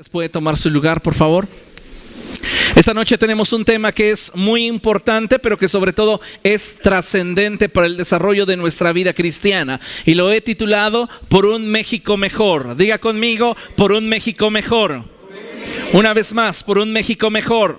¿Puede tomar su lugar, por favor? Esta noche tenemos un tema que es muy importante, pero que sobre todo es trascendente para el desarrollo de nuestra vida cristiana. Y lo he titulado Por un México Mejor. Diga conmigo, por un México mejor. Una vez más, por un México mejor.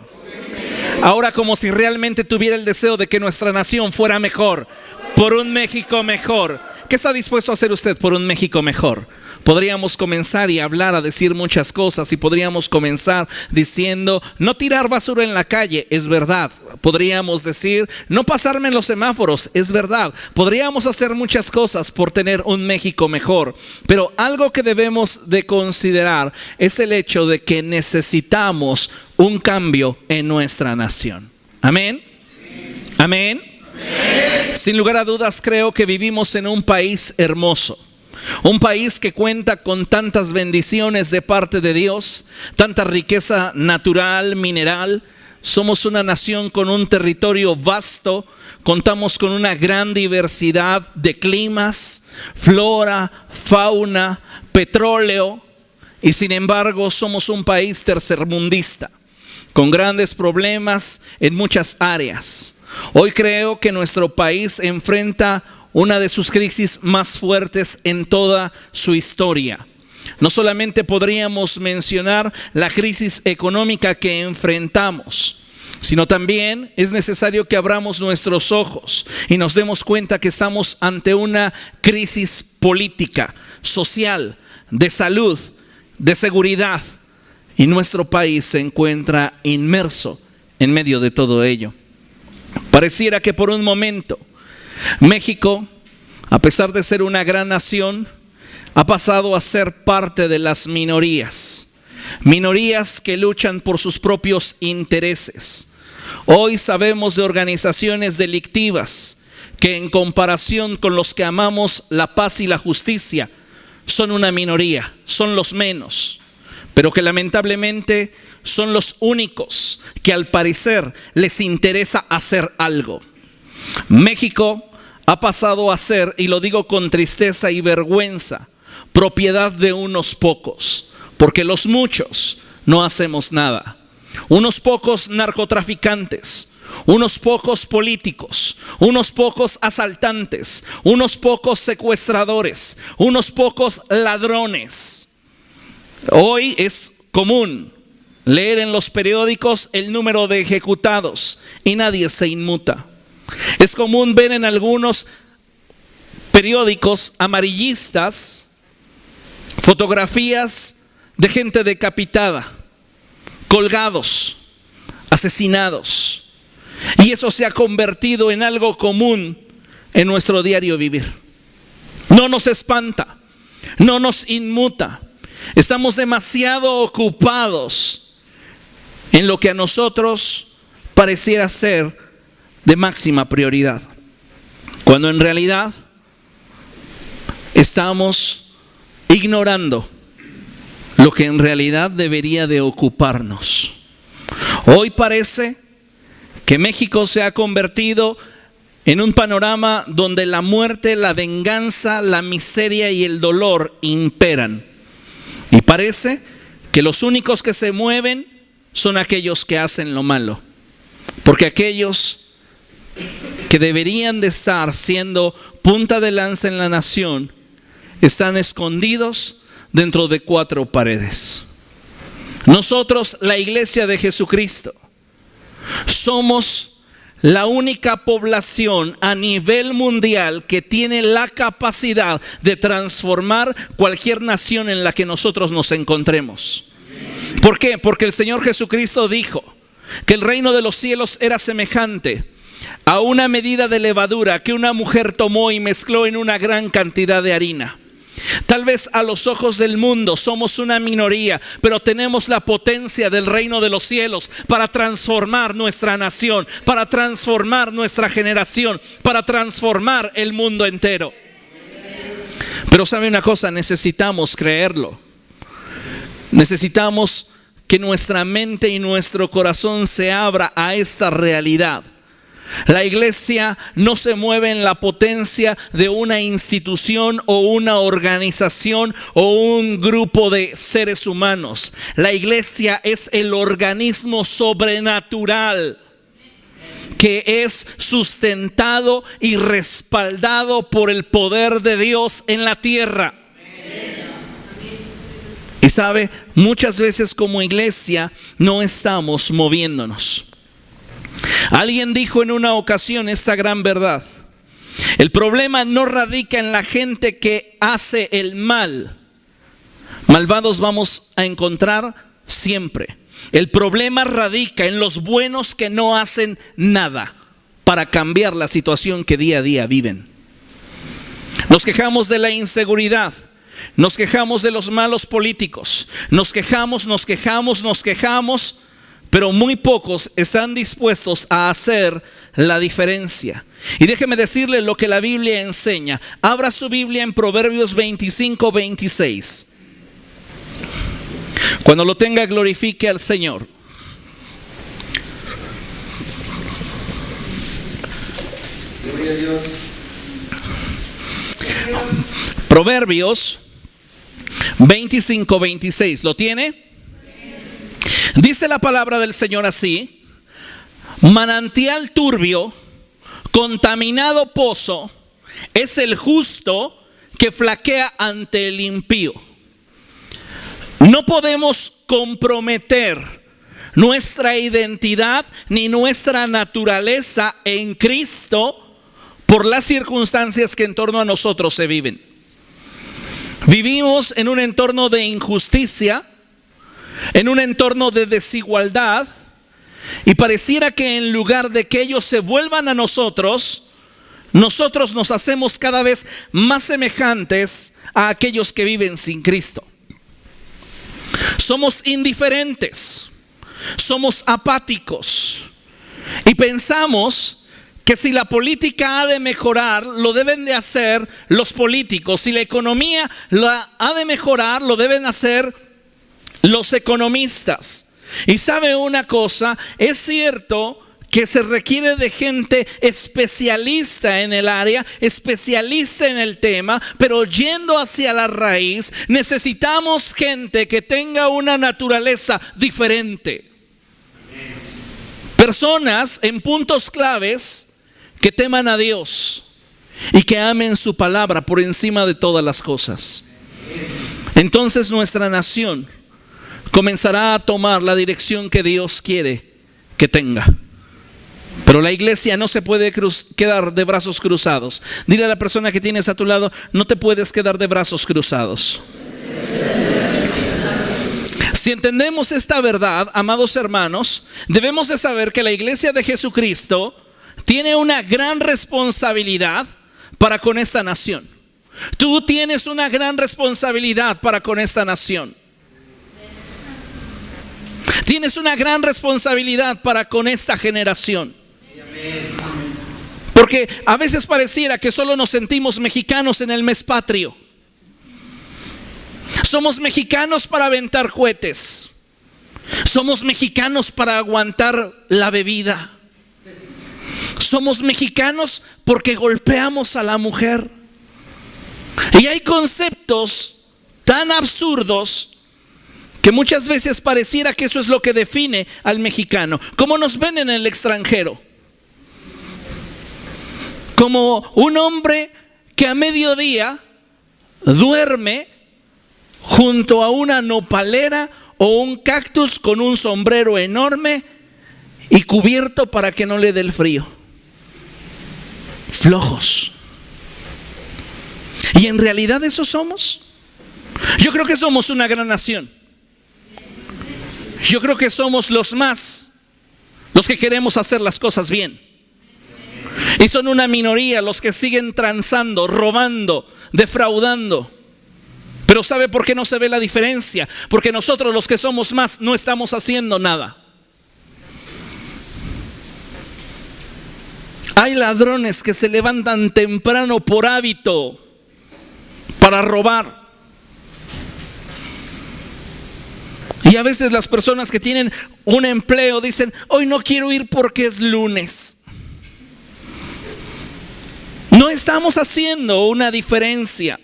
Ahora como si realmente tuviera el deseo de que nuestra nación fuera mejor. Por un México mejor. ¿Qué está dispuesto a hacer usted por un México mejor? Podríamos comenzar y hablar, a decir muchas cosas, y podríamos comenzar diciendo no tirar basura en la calle, es verdad. Podríamos decir no pasarme en los semáforos, es verdad. Podríamos hacer muchas cosas por tener un México mejor, pero algo que debemos de considerar es el hecho de que necesitamos un cambio en nuestra nación. Amén. Amén. Sin lugar a dudas, creo que vivimos en un país hermoso. Un país que cuenta con tantas bendiciones de parte de Dios, tanta riqueza natural, mineral. Somos una nación con un territorio vasto, contamos con una gran diversidad de climas, flora, fauna, petróleo, y sin embargo somos un país tercermundista, con grandes problemas en muchas áreas. Hoy creo que nuestro país enfrenta una de sus crisis más fuertes en toda su historia. No solamente podríamos mencionar la crisis económica que enfrentamos, sino también es necesario que abramos nuestros ojos y nos demos cuenta que estamos ante una crisis política, social, de salud, de seguridad, y nuestro país se encuentra inmerso en medio de todo ello. Pareciera que por un momento México, a pesar de ser una gran nación, ha pasado a ser parte de las minorías que luchan por sus propios intereses. Hoy sabemos de organizaciones delictivas que en comparación con los que amamos la paz y la justicia, son una minoría, son los menos, pero que lamentablemente son los únicos que al parecer les interesa hacer algo. México ha pasado a ser, y lo digo con tristeza y vergüenza, propiedad de unos pocos, porque los muchos no hacemos nada. Unos pocos narcotraficantes, unos pocos políticos, unos pocos asaltantes, unos pocos secuestradores, unos pocos ladrones. Hoy es común leer en los periódicos el número de ejecutados y nadie se inmuta. Es común ver en algunos periódicos amarillistas fotografías de gente decapitada, colgados, asesinados. Y eso se ha convertido en algo común en nuestro diario vivir. No nos espanta, no nos inmuta. Estamos demasiado ocupados en lo que a nosotros pareciera ser de máxima prioridad, cuando en realidad estamos ignorando lo que en realidad debería de ocuparnos. Hoy parece que México se ha convertido en un panorama donde la muerte, la venganza, la miseria y el dolor imperan. Y parece que los únicos que se mueven son aquellos que hacen lo malo, porque aquellos que deberían de estar siendo punta de lanza en la nación están escondidos dentro de cuatro paredes. Nosotros, la Iglesia de Jesucristo, somos la única población a nivel mundial que tiene la capacidad de transformar cualquier nación en la que nosotros nos encontremos. ¿Por qué? Porque el Señor Jesucristo dijo que el reino de los cielos era semejante a una medida de levadura que una mujer tomó y mezcló en una gran cantidad de harina. Tal vez a los ojos del mundo somos una minoría, pero tenemos la potencia del reino de los cielos para transformar nuestra nación, para transformar nuestra generación, para transformar el mundo entero. Pero ¿sabe una cosa? Necesitamos creerlo. Necesitamos que nuestra mente y nuestro corazón se abra a esta realidad, La iglesia no se mueve en la potencia de una institución o una organización o un grupo de seres humanos. La iglesia es el organismo sobrenatural que es sustentado y respaldado por el poder de Dios en la tierra. Y sabe, muchas veces como iglesia no estamos moviéndonos. Alguien dijo en una ocasión esta gran verdad: el problema no radica en la gente que hace el mal. Malvados vamos a encontrar siempre. El problema radica en los buenos que no hacen nada para cambiar la situación que día a día viven. Nos quejamos de la inseguridad, nos quejamos de los malos políticos, nos quejamos, pero muy pocos están dispuestos a hacer la diferencia. Y déjeme decirle lo que la Biblia enseña. Abra su Biblia en Proverbios 25:26. Cuando lo tenga, glorifique al Señor. Gloria a Dios. Proverbios 25:26. ¿Lo tiene? Dice la palabra del Señor así: manantial turbio, contaminado pozo, es el justo que flaquea ante el impío. No podemos comprometer nuestra identidad ni nuestra naturaleza en Cristo por las circunstancias que en torno a nosotros se viven. Vivimos en un entorno de injusticia, en un entorno de desigualdad, y pareciera que en lugar de que ellos se vuelvan a nosotros, nosotros nos hacemos cada vez más semejantes a aquellos que viven sin Cristo. Somos indiferentes, somos apáticos y pensamos que si la política ha de mejorar, lo deben de hacer los políticos. Si la economía la ha de mejorar, lo deben hacer los economistas. Y sabe una cosa, es cierto que se requiere de gente especialista en el área, especialista en el tema, pero yendo hacia la raíz, necesitamos gente que tenga una naturaleza diferente. Personas en puntos claves que teman a Dios y que amen su palabra por encima de todas las cosas. Entonces nuestra nación comenzará a tomar la dirección que Dios quiere que tenga. Pero la iglesia no se puede quedar de brazos cruzados. Dile a la persona que tienes a tu lado: no te puedes quedar de brazos cruzados. Si entendemos esta verdad, amados hermanos, debemos de saber que la iglesia de Jesucristo tiene una gran responsabilidad para con esta nación. Tú tienes una gran responsabilidad para con esta nación. Tienes una gran responsabilidad para con esta generación. Porque a veces pareciera que solo nos sentimos mexicanos en el mes patrio. Somos mexicanos para aventar cohetes. Somos mexicanos para aguantar la bebida. Somos mexicanos porque golpeamos a la mujer. Y hay conceptos tan absurdos que muchas veces pareciera que eso es lo que define al mexicano. ¿Cómo nos ven en el extranjero? Como un hombre que a mediodía duerme junto a una nopalera o un cactus con un sombrero enorme y cubierto para que no le dé el frío. Flojos. Y en realidad eso somos. Yo creo que somos una gran nación. Yo creo que somos los que queremos hacer las cosas bien. Y son una minoría los que siguen transando, robando, defraudando. Pero ¿sabe por qué no se ve la diferencia? Porque nosotros, los que somos más, no estamos haciendo nada. Hay ladrones que se levantan temprano por hábito para robar. Y a veces las personas que tienen un empleo dicen: hoy no quiero ir porque es lunes. No estamos haciendo una diferencia.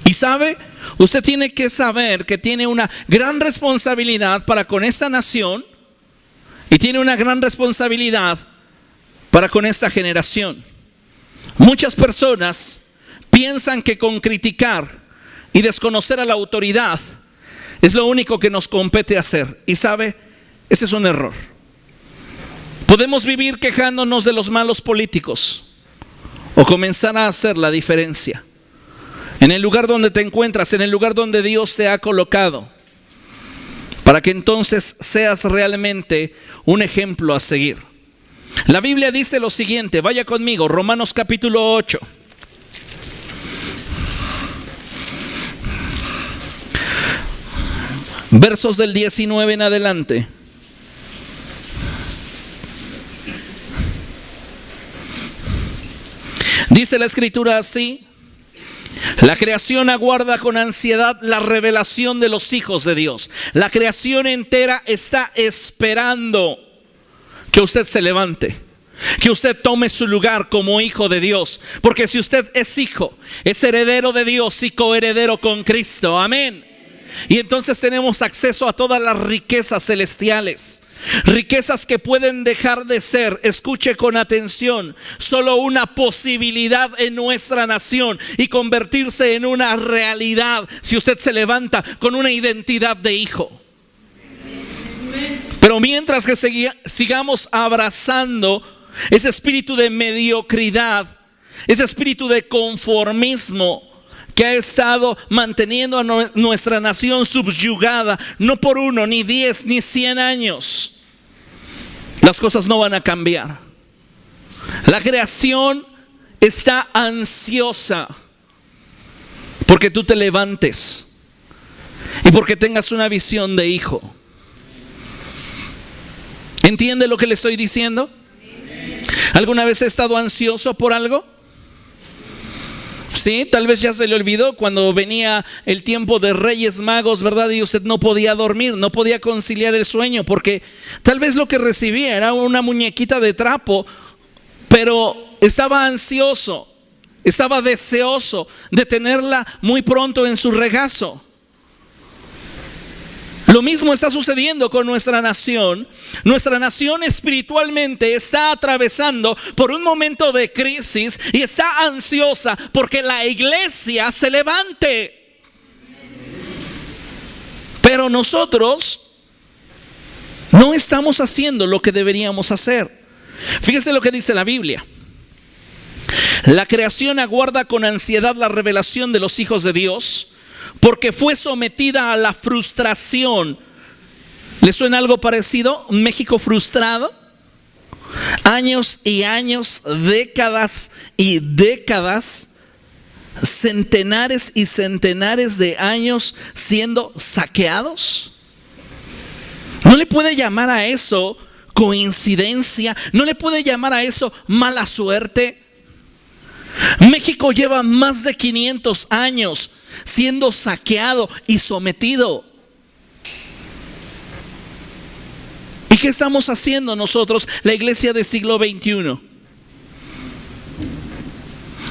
Y sabe, usted tiene que saber que tiene una gran responsabilidad para con esta nación y tiene una gran responsabilidad para con esta generación. Muchas personas piensan que con criticar y desconocer a la autoridad es lo único que nos compete hacer. Y sabe, ese es un error. Podemos vivir quejándonos de los malos políticos o comenzar a hacer la diferencia. En el lugar donde te encuentras, en el lugar donde Dios te ha colocado, para que entonces seas realmente un ejemplo a seguir. La Biblia dice lo siguiente, vaya conmigo, Romanos capítulo 8. Versos del 19 en adelante. Dice la Escritura así: la creación aguarda con ansiedad la revelación de los hijos de Dios. La creación entera está esperando que usted se levante, que usted tome su lugar como hijo de Dios. Porque si usted es hijo, es heredero de Dios y coheredero con Cristo. Amén. Y entonces tenemos acceso a todas las riquezas celestiales. Riquezas que pueden dejar de ser, escuche con atención, solo una posibilidad en nuestra nación y convertirse en una realidad si usted se levanta con una identidad de hijo. Pero mientras que sigamos abrazando ese espíritu de mediocridad, ese espíritu de conformismo que ha estado manteniendo a nuestra nación subyugada, no por 1, ni 10, ni 100 años, las cosas no van a cambiar. La creación está ansiosa porque tú te levantes y porque tengas una visión de hijo. ¿Entiende lo que le estoy diciendo? ¿Alguna vez he estado ansioso por algo? Sí, tal vez ya se le olvidó cuando venía el tiempo de Reyes Magos, ¿verdad? Y usted no podía dormir, no podía conciliar el sueño porque tal vez lo que recibía era una muñequita de trapo, pero estaba ansioso, estaba deseoso de tenerla muy pronto en su regazo. Lo mismo está sucediendo con nuestra nación. Nuestra nación espiritualmente está atravesando por un momento de crisis y está ansiosa porque la iglesia se levante. Pero nosotros no estamos haciendo lo que deberíamos hacer. Fíjese lo que dice la Biblia. La creación aguarda con ansiedad la revelación de los hijos de Dios, porque fue sometida a la frustración. ¿Le suena algo parecido? México frustrado. Años y años, décadas y décadas, centenares y centenares de años siendo saqueados. ¿No le puede llamar a eso coincidencia? ¿No le puede llamar a eso mala suerte? México lleva más de 500 años siendo saqueado y sometido. ¿Y qué estamos haciendo nosotros, la iglesia del siglo XXI?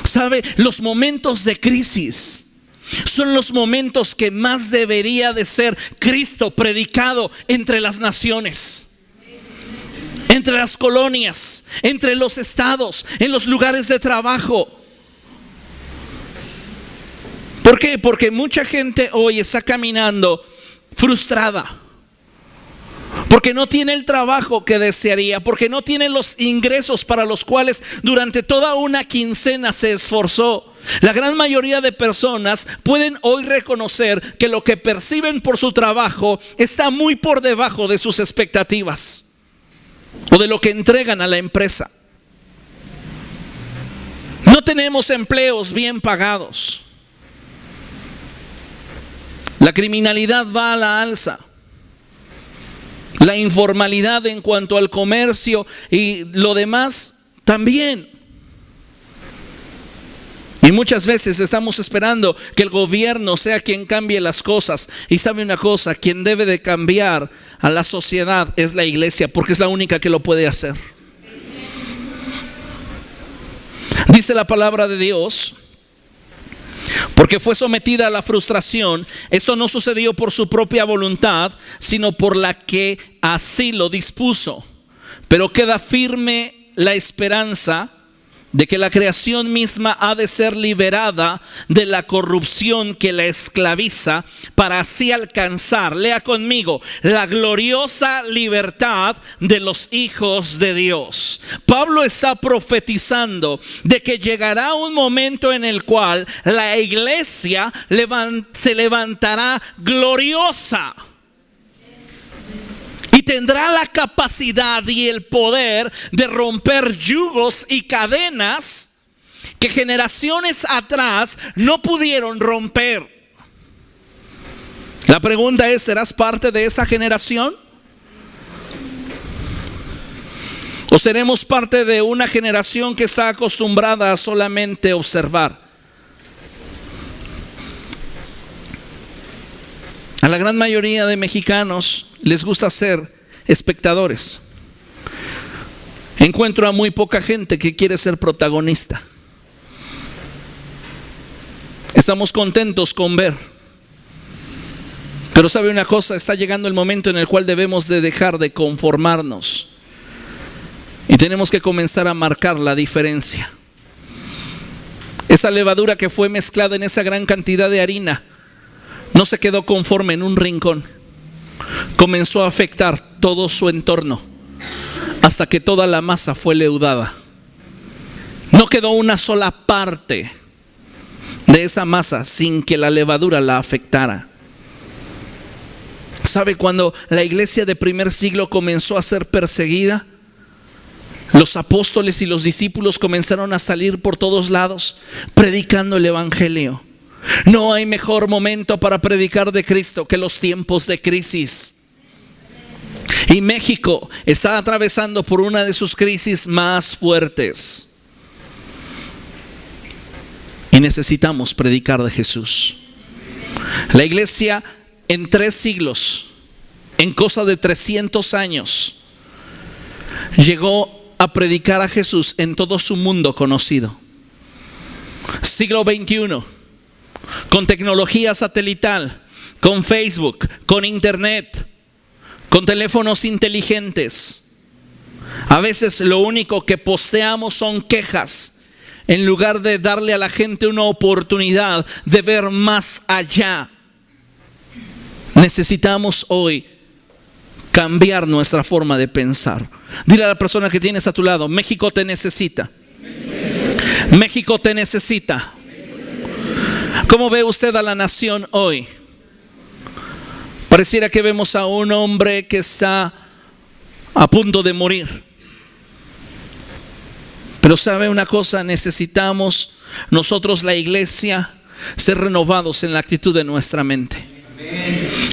¿Sabe? Los momentos de crisis son los momentos que más debería de ser Cristo predicado entre las naciones, entre las colonias, entre los estados, en los lugares de trabajo. ¿Por qué? Porque mucha gente hoy está caminando frustrada, porque no tiene el trabajo que desearía, porque no tiene los ingresos para los cuales durante toda una quincena se esforzó. La gran mayoría de personas pueden hoy reconocer que lo que perciben por su trabajo está muy por debajo de sus expectativas o de lo que entregan a la empresa. No tenemos empleos bien pagados. La criminalidad va a la alza. La informalidad en cuanto al comercio y lo demás también. Y muchas veces estamos esperando que el gobierno sea quien cambie las cosas. Y sabe una cosa, quien debe de cambiar a la sociedad es la iglesia, porque es la única que lo puede hacer. Dice la palabra de Dios, porque fue sometida a la frustración. Esto no sucedió por su propia voluntad, sino por la que así lo dispuso. Pero queda firme la esperanza de que la creación misma ha de ser liberada de la corrupción que la esclaviza, para así alcanzar, lea conmigo, la gloriosa libertad de los hijos de Dios. Pablo está profetizando de que llegará un momento en el cual la iglesia se levantará gloriosa y tendrá la capacidad y el poder de romper yugos y cadenas que generaciones atrás no pudieron romper. La pregunta es, ¿serás parte de esa generación? ¿O seremos parte de una generación que está acostumbrada a solamente observar? A la gran mayoría de mexicanos les gusta ser espectadores. Encuentro a muy poca gente que quiere ser protagonista. Estamos contentos con ver. Pero sabe una cosa, está llegando el momento en el cual debemos de dejar de conformarnos y tenemos que comenzar a marcar la diferencia. Esa levadura que fue mezclada en esa gran cantidad de harina no se quedó conforme en un rincón. Comenzó a afectar todo su entorno hasta que toda la masa fue leudada. No quedó una sola parte de esa masa sin que la levadura la afectara. ¿Sabe cuando la iglesia de primer siglo comenzó a ser perseguida? Los apóstoles y los discípulos comenzaron a salir por todos lados predicando el evangelio. No hay mejor momento para predicar de Cristo que los tiempos de crisis. Y México está atravesando por una de sus crisis más fuertes. Y necesitamos predicar de Jesús. La iglesia en 3 siglos, en cosa de 300 años, llegó a predicar a Jesús en todo su mundo conocido. Siglo XXI, con tecnología satelital, con Facebook, con internet, con teléfonos inteligentes. A veces lo único que posteamos son quejas, en lugar de darle a la gente una oportunidad de ver más allá. Necesitamos hoy cambiar nuestra forma de pensar. Dile a la persona que tienes a tu lado, México te necesita. México te necesita. ¿Cómo ve usted a la nación hoy? Pareciera que vemos a un hombre que está a punto de morir. Pero sabe una cosa, necesitamos nosotros, la iglesia, ser renovados en la actitud de nuestra mente.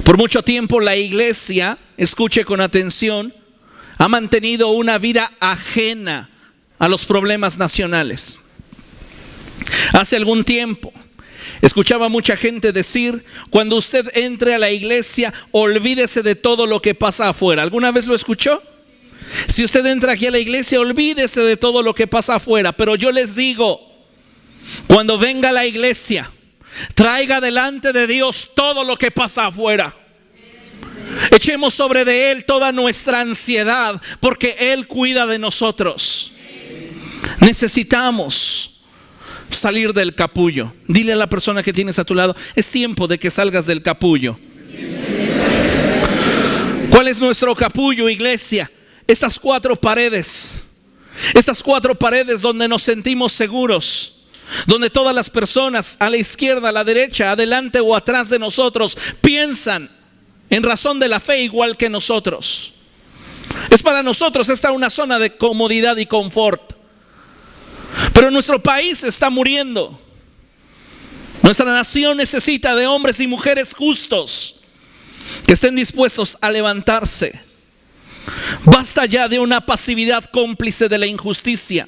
Por mucho tiempo la iglesia, escuche con atención, ha mantenido una vida ajena a los problemas nacionales. Hace algún tiempo escuchaba mucha gente decir, cuando usted entre a la iglesia, olvídese de todo lo que pasa afuera. ¿Alguna vez lo escuchó? Si usted entra aquí a la iglesia, olvídese de todo lo que pasa afuera. Pero yo les digo, cuando venga a la iglesia, traiga delante de Dios todo lo que pasa afuera. Echemos sobre de Él toda nuestra ansiedad, porque Él cuida de nosotros. Necesitamos salir del capullo. Dile a la persona que tienes a tu lado, es tiempo de que salgas del capullo. ¿Cuál es nuestro capullo, iglesia? Estas 4 paredes. Estas 4 paredes donde nos sentimos seguros, donde todas las personas a la izquierda, a la derecha, adelante o atrás de nosotros piensan en razón de la fe igual que nosotros. Es para nosotros esta una zona de comodidad y confort. Pero nuestro país está muriendo. Nuestra nación necesita de hombres y mujeres justos que estén dispuestos a levantarse. Basta ya de una pasividad cómplice de la injusticia.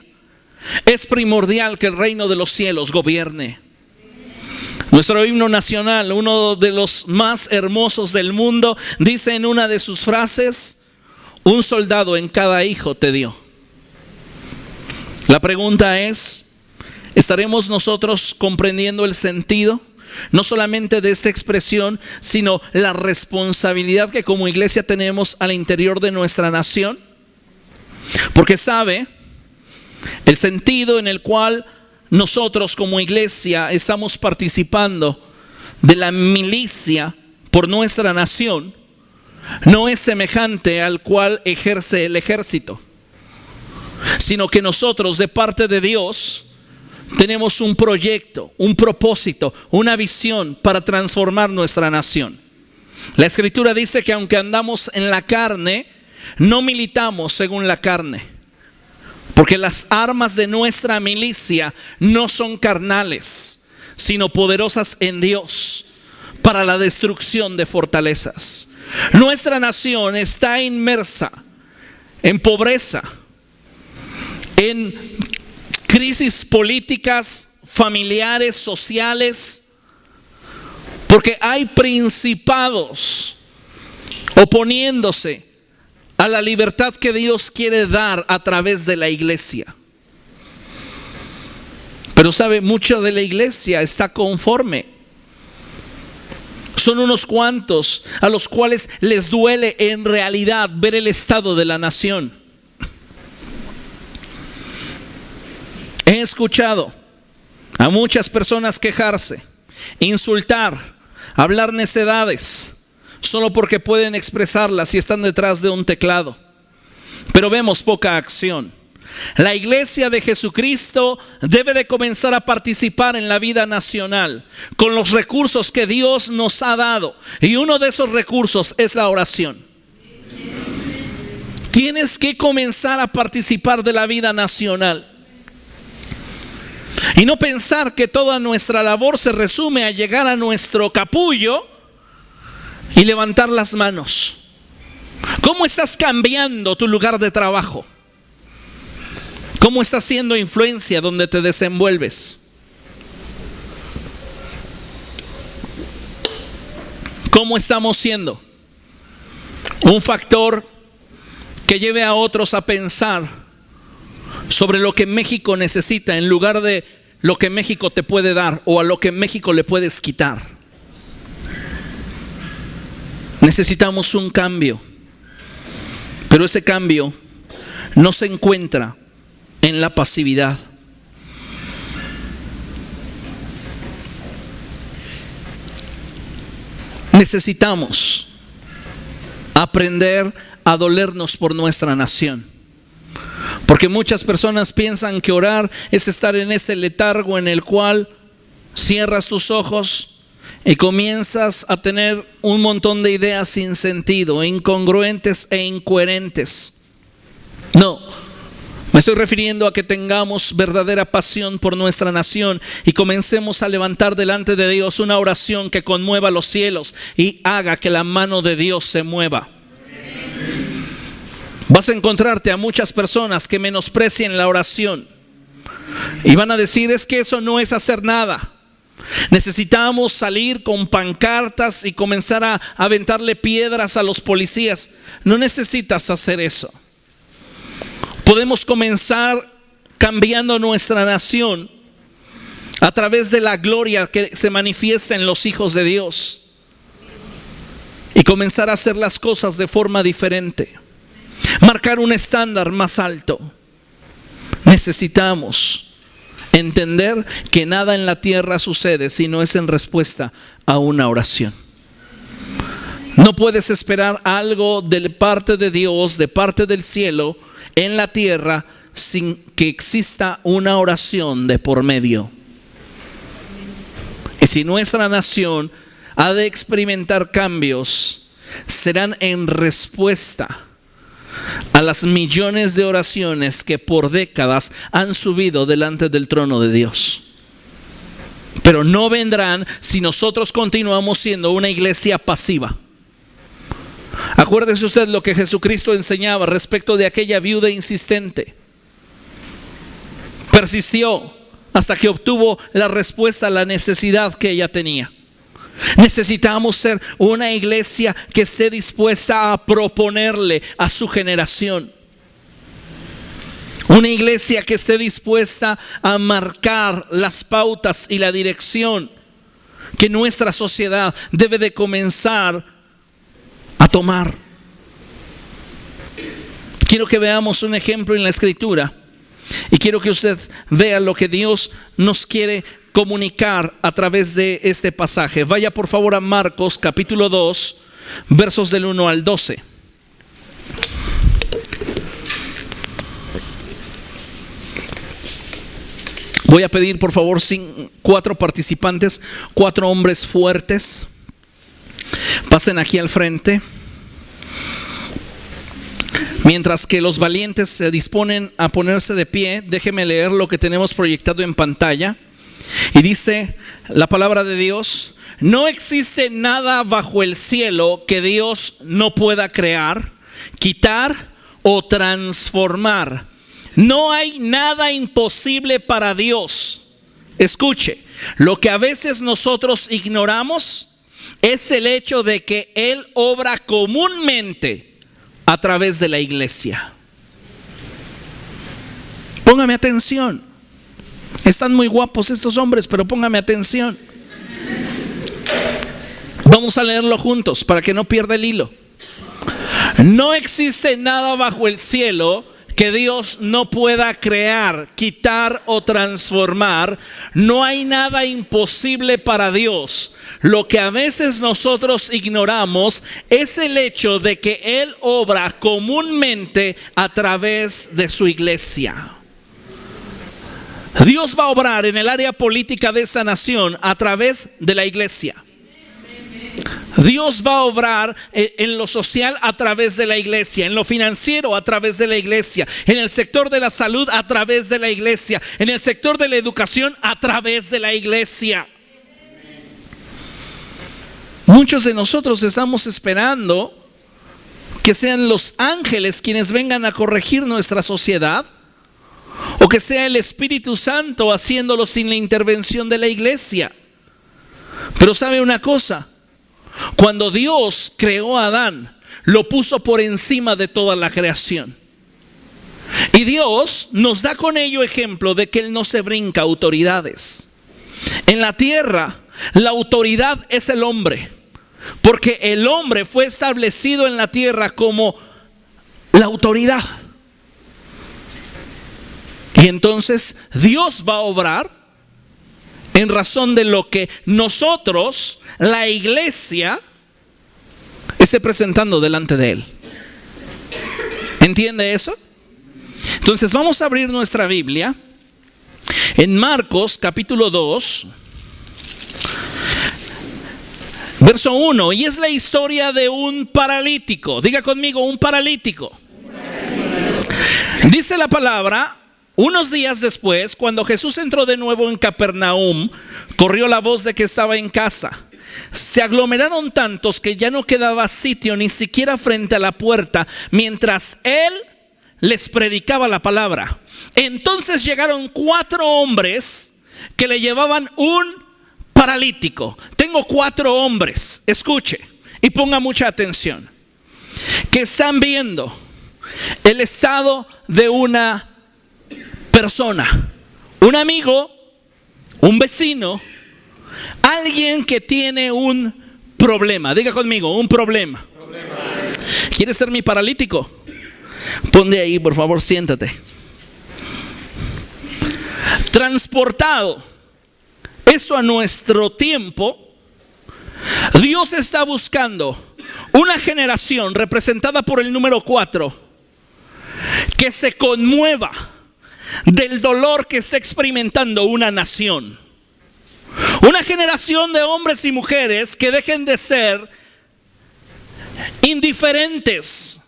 Es primordial que el reino de los cielos gobierne. Nuestro himno nacional, uno de los más hermosos del mundo, dice en una de sus frases: un soldado en cada hijo te dio. La pregunta es, estaremos nosotros comprendiendo el sentido, no solamente de esta expresión, sino la responsabilidad que como iglesia tenemos al interior de nuestra nación. Porque sabe, el sentido en el cual nosotros como iglesia estamos participando de la milicia por nuestra nación no es semejante al cual ejerce el ejército, sino que nosotros de parte de Dios tenemos un proyecto, un propósito, una visión para transformar nuestra nación. La Escritura dice que aunque andamos en la carne, no militamos según la carne, porque las armas de nuestra milicia no son carnales, sino poderosas en Dios para la destrucción de fortalezas. Nuestra nación está inmersa en pobreza, en crisis políticas, familiares, sociales, porque hay principados oponiéndose a la libertad que Dios quiere dar a través de la iglesia. Pero sabe, mucha de la iglesia está conforme. Son unos cuantos a los cuales les duele en realidad ver el estado de la nación. He escuchado a muchas personas quejarse, insultar, hablar necedades, solo porque pueden expresarlas y están detrás de un teclado. Pero vemos poca acción. La iglesia de Jesucristo debe de comenzar a participar en la vida nacional con los recursos que Dios nos ha dado. Y uno de esos recursos es la oración. Tienes que comenzar a participar de la vida nacional. Y no pensar que toda nuestra labor se resume a llegar a nuestro capullo y levantar las manos. ¿Cómo estás cambiando tu lugar de trabajo? ¿Cómo estás siendo influencia donde te desenvuelves? ¿Cómo estamos siendo un factor que lleve a otros a pensar sobre lo que México necesita en lugar de lo que México te puede dar o a lo que México le puedes quitar? Necesitamos un cambio, pero ese cambio no se encuentra en la pasividad. Necesitamos aprender a dolernos por nuestra nación, porque muchas personas piensan que orar es estar en ese letargo en el cual cierras tus ojos y comienzas a tener un montón de ideas sin sentido, incongruentes e incoherentes. No, me estoy refiriendo a que tengamos verdadera pasión por nuestra nación y comencemos a levantar delante de Dios una oración que conmueva los cielos y haga que la mano de Dios se mueva. Vas a encontrarte a muchas personas que menosprecien la oración y van a decir: es que eso no es hacer nada. Necesitamos salir con pancartas y comenzar a aventarle piedras a los policías. No necesitas hacer eso. Podemos comenzar cambiando nuestra nación a través de la gloria que se manifiesta en los hijos de Dios y comenzar a hacer las cosas de forma diferente, marcar un estándar más alto. Necesitamos entender que nada en la tierra sucede si no es en respuesta a una oración. No puedes esperar algo de parte de Dios, de parte del cielo, en la tierra sin que exista una oración de por medio. Y si nuestra nación ha de experimentar cambios, serán en respuesta a las millones de oraciones que por décadas han subido delante del trono de Dios. Pero no vendrán si nosotros continuamos siendo una iglesia pasiva. Acuérdese usted lo que Jesucristo enseñaba respecto de aquella viuda insistente. Persistió hasta que obtuvo la respuesta a la necesidad que ella tenía. Necesitamos ser una iglesia que esté dispuesta a proponerle a su generación Una iglesia que esté dispuesta a marcar las pautas y la dirección que nuestra sociedad debe de comenzar a tomar. Quiero que veamos un ejemplo en la Escritura y quiero que usted vea lo que Dios nos quiere comunicar a través de este pasaje. Vaya por favor a Marcos capítulo 2, versos del 1 al 12. Voy a pedir por favor 4 participantes, 4 hombres fuertes. Pasen aquí al frente. Mientras que los valientes se disponen a ponerse de pie, déjeme leer lo que tenemos proyectado en pantalla. Y dice la palabra de Dios: no existe nada bajo el cielo que Dios no pueda crear, quitar o transformar. No hay nada imposible para Dios. Escuche, lo que a veces nosotros ignoramos es el hecho de que Él obra comúnmente a través de la iglesia. Póngame atención. Están muy guapos estos hombres, pero póngame atención. Vamos a leerlo juntos para que no pierda el hilo. No existe nada bajo el cielo que Dios no pueda crear, quitar o transformar. No hay nada imposible para Dios. Lo que a veces nosotros ignoramos es el hecho de que Él obra comúnmente a través de su iglesia. Dios va a obrar en el área política de esa nación a través de la iglesia. Dios va a obrar en lo social a través de la iglesia, en lo financiero a través de la iglesia, en el sector de la salud a través de la iglesia, en el sector de la educación a través de la iglesia. Muchos de nosotros estamos esperando que sean los ángeles quienes vengan a corregir nuestra sociedad, o que sea el Espíritu Santo haciéndolo sin la intervención de la iglesia. Pero ¿sabe una cosa? Cuando Dios creó a Adán, lo puso por encima de toda la creación. Y Dios nos da con ello ejemplo de que Él no se brinca autoridades. En la tierra, la autoridad es el hombre, porque el hombre fue establecido en la tierra como la autoridad. Y entonces Dios va a obrar en razón de lo que nosotros, la iglesia, esté presentando delante de Él. ¿Entiende eso? Entonces vamos a abrir nuestra Biblia en Marcos capítulo 2, verso 1. Y es la historia de un paralítico. Diga conmigo, un paralítico. Dice la palabra: unos días después, cuando Jesús entró de nuevo en Capernaum, corrió la voz de que estaba en casa. Se aglomeraron tantos que ya no quedaba sitio ni siquiera frente a la puerta, mientras Él les predicaba la palabra. Entonces llegaron 4 hombres que le llevaban un paralítico. Tengo 4 hombres, escuche y ponga mucha atención, que están viendo el estado de una persona, un amigo, un vecino, alguien que tiene un problema. Diga conmigo, un problema. ¿Quieres ser mi paralítico? Ponte ahí, por favor, siéntate. Transportado esto a nuestro tiempo, Dios está buscando una generación representada por el número 4 que se conmueva del dolor que está experimentando una nación. Una generación de hombres y mujeres que dejen de ser indiferentes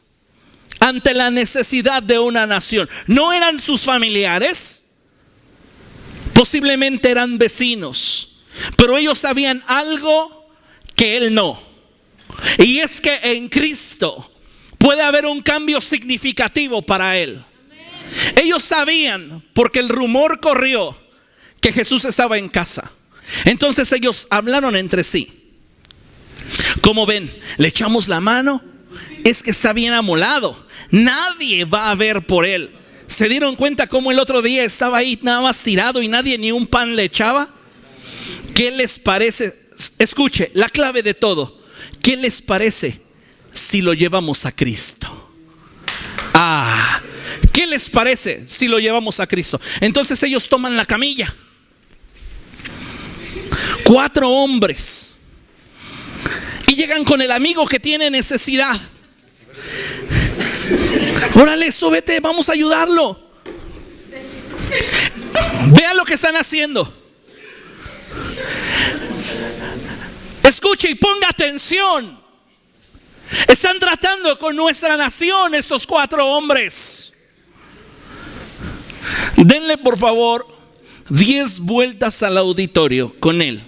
ante la necesidad de una nación. No eran sus familiares, posiblemente eran vecinos, pero ellos sabían algo que él no. Y es que en Cristo puede haber un cambio significativo para él. Ellos sabían, porque el rumor corrió, que Jesús estaba en casa. Entonces ellos hablaron entre sí. ¿Cómo ven? ¿Le echamos la mano? Es que está bien amolado. Nadie va a ver por él. ¿Se dieron cuenta cómo el otro día estaba ahí nada más tirado y nadie ni un pan le echaba? ¿Qué les parece? Escuche, la clave de todo. ¿Qué les parece si lo llevamos a Cristo? ¿Qué les parece si lo llevamos a Cristo? Entonces ellos toman la camilla. 4 hombres. Y llegan con el amigo que tiene necesidad. Órale, súbete, vamos a ayudarlo. Vean lo que están haciendo. Escuche y ponga atención. Están tratando con nuestra nación estos 4 hombres. Denle por favor 10 vueltas al auditorio con él.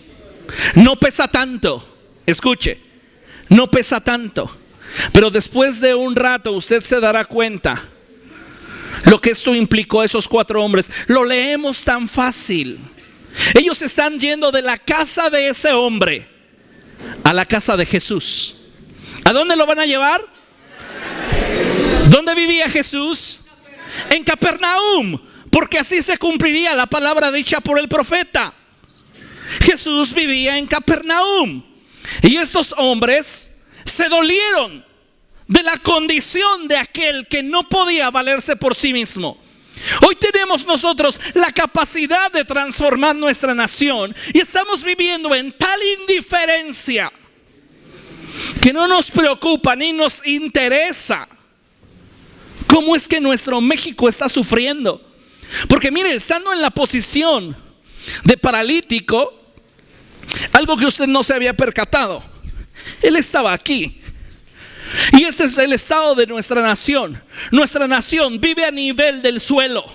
No pesa tanto. Escuche, no pesa tanto. Pero después de un rato usted se dará cuenta lo que esto implicó a esos 4 hombres. Lo leemos tan fácil. Ellos están yendo de la casa de ese hombre a la casa de Jesús. ¿A dónde lo van a llevar? ¿Dónde vivía Jesús? En Capernaum, porque así se cumpliría la palabra dicha por el profeta. Jesús vivía en Capernaum. Y estos hombres se dolieron de la condición de aquel que no podía valerse por sí mismo. Hoy tenemos nosotros la capacidad de transformar nuestra nación y estamos viviendo en tal indiferencia que no nos preocupa ni nos interesa cómo es que nuestro México está sufriendo. Porque mire, estando en la posición de paralítico, algo que usted no se había percatado, él estaba aquí. Y este es el estado de nuestra nación. Nuestra nación vive a nivel del suelo.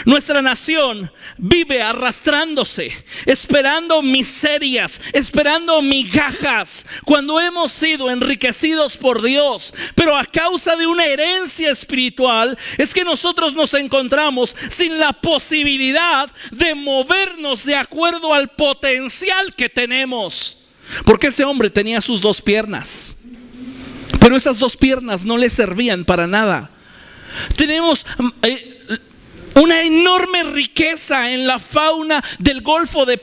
Nuestra nación vive arrastrándose, esperando miserias, esperando migajas, cuando hemos sido enriquecidos por Dios. Pero a causa de una herencia espiritual es que nosotros nos encontramos sin la posibilidad de movernos de acuerdo al potencial que tenemos. Porque ese hombre tenía sus 2 piernas, pero esas 2 piernas no le servían para nada. Tenemos una enorme riqueza en la fauna del Golfo de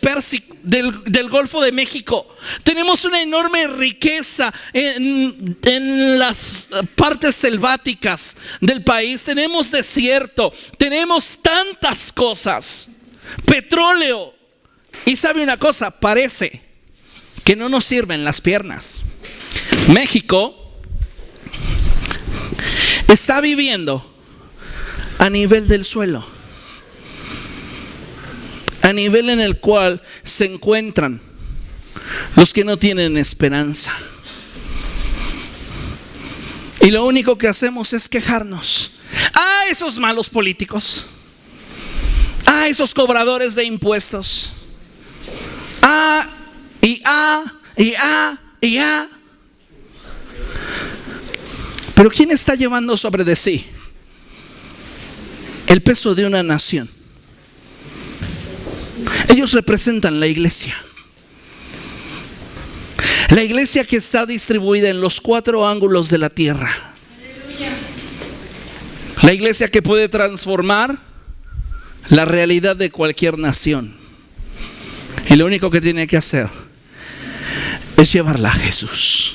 del Golfo de México. Tenemos una enorme riqueza en las partes selváticas del país. Tenemos desierto, tenemos tantas cosas, petróleo. Y sabe una cosa, parece que no nos sirven las piernas. México está viviendo a nivel del suelo, a nivel en el cual se encuentran los que no tienen esperanza. Y lo único que hacemos es quejarnos. Esos malos políticos. Esos cobradores de impuestos. Pero ¿quién está llevando sobre de sí el peso de una nación? Ellos representan la iglesia. La iglesia que está distribuida en los 4 ángulos de la tierra. La iglesia que puede transformar la realidad de cualquier nación. Y lo único que tiene que hacer es llevarla a Jesús.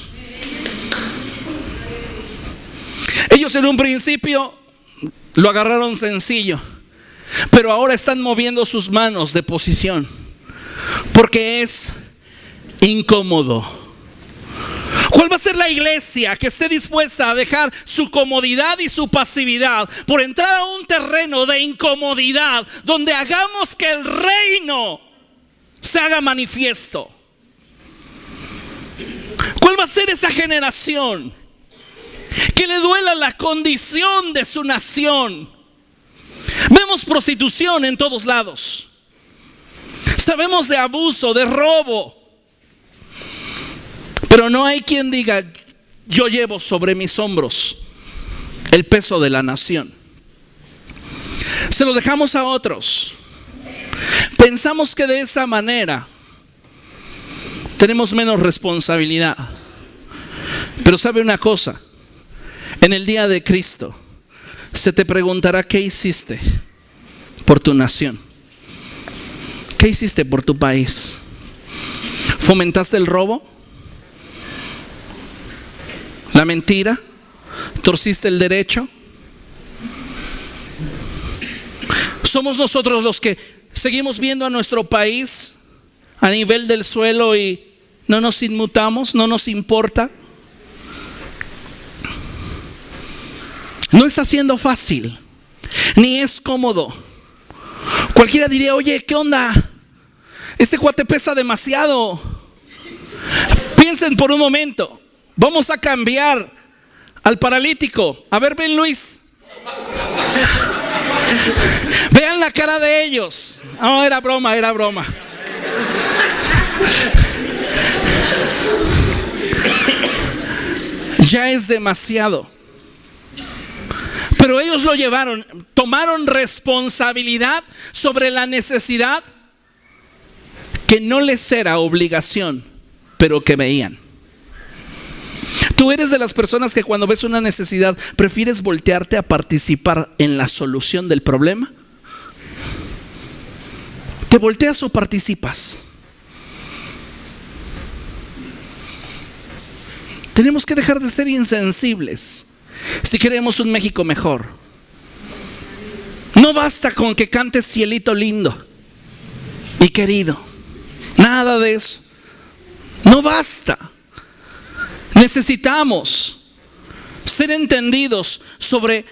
Ellos en un principio lo agarraron sencillo, pero ahora están moviendo sus manos de posición porque es incómodo. ¿Cuál va a ser la iglesia que esté dispuesta a dejar su comodidad y su pasividad por entrar a un terreno de incomodidad donde hagamos que el reino se haga manifiesto? ¿Cuál va a ser esa generación que le duela la condición de su nación? Vemos prostitución en todos lados. Sabemos de abuso, de robo. Pero no hay quien diga: yo llevo sobre mis hombros el peso de la nación. Se lo dejamos a otros. Pensamos que de esa manera tenemos menos se te preguntará: ¿qué hiciste por tu nación? ¿Qué hiciste por tu país? ¿Fomentaste el robo? ¿La mentira? ¿Torciste el derecho? Somos nosotros los que seguimos viendo a nuestro país a nivel del suelo y no nos inmutamos, no nos importa. No está siendo fácil, ni es cómodo. Cualquiera diría: oye, ¿qué onda? Este cuate pesa demasiado. Piensen por un momento. Vamos a cambiar al paralítico. A ver, ven, Luis. Vean la cara de ellos. No, era broma, era broma. Ya es demasiado. Pero ellos lo llevaron, tomaron responsabilidad sobre la necesidad que no les era obligación, pero que veían. ¿Tú eres de las personas que cuando ves una necesidad prefieres voltearte a participar en la solución del problema? ¿Te volteas o participas? Tenemos que dejar de ser insensibles si queremos un México mejor. No basta con que cantes Cielito Lindo y Querido. Nada de eso. No basta. Necesitamos ser entendidos sobre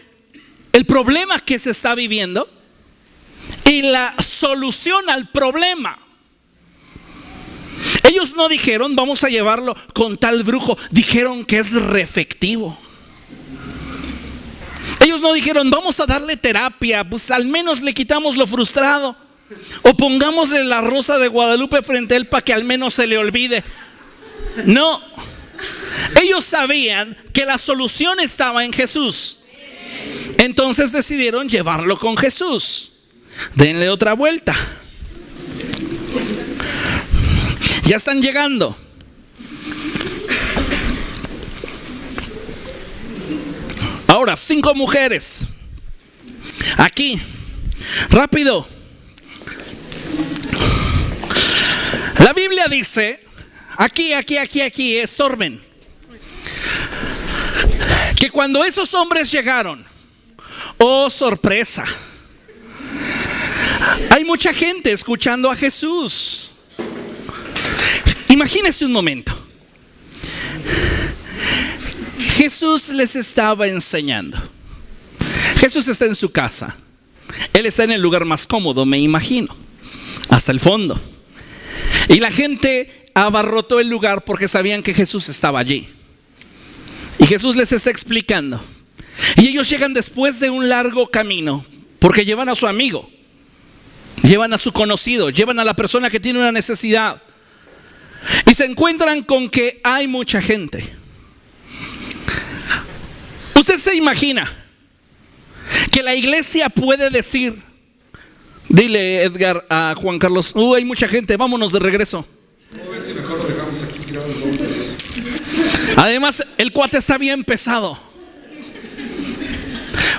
el problema que se está viviendo y la solución al problema. Ellos no dijeron: vamos a llevarlo con tal brujo. Dijeron que es re efectivo. Ellos no dijeron: vamos a darle terapia, pues al menos le quitamos lo frustrado, o pongámosle la rosa de Guadalupe frente a él para que al menos se le olvide. No. Ellos sabían que la solución estaba en Jesús. Entonces decidieron llevarlo con Jesús. Denle otra vuelta. Ya están llegando. Ahora, 5 mujeres. Aquí. Rápido. La Biblia dice: aquí, estorben. Que cuando esos hombres llegaron, oh sorpresa, hay mucha gente escuchando a Jesús. Imagínense un momento. Jesús les estaba enseñando. Jesús está en su casa. Él está en el lugar más cómodo, me imagino, hasta el fondo. Y la gente abarrotó el lugar porque sabían que Jesús estaba allí. Y Jesús les está explicando. Y ellos llegan después de un largo camino, porque llevan a su amigo, llevan a su conocido, llevan a la persona que tiene una necesidad. Y se encuentran con que hay mucha gente. Usted se imagina que la iglesia puede decir: dile, Edgar, a Juan Carlos: hay mucha gente, vámonos de regreso. Además, el cuate está bien pesado.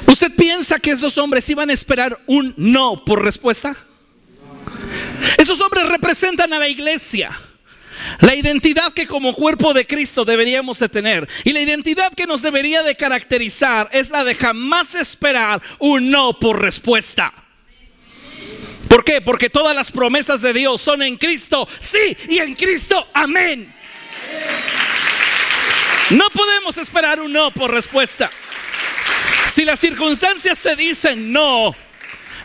¿Usted piensa que esos hombres iban a esperar un no por respuesta? Esos hombres representan a la iglesia, la identidad que como cuerpo de Cristo deberíamos de tener. Y la identidad que nos debería de caracterizar es la de jamás esperar un no por respuesta. ¿Por qué? Porque todas las promesas de Dios son en Cristo sí y en Cristo amén. No podemos esperar un no por respuesta. Si las circunstancias te dicen no,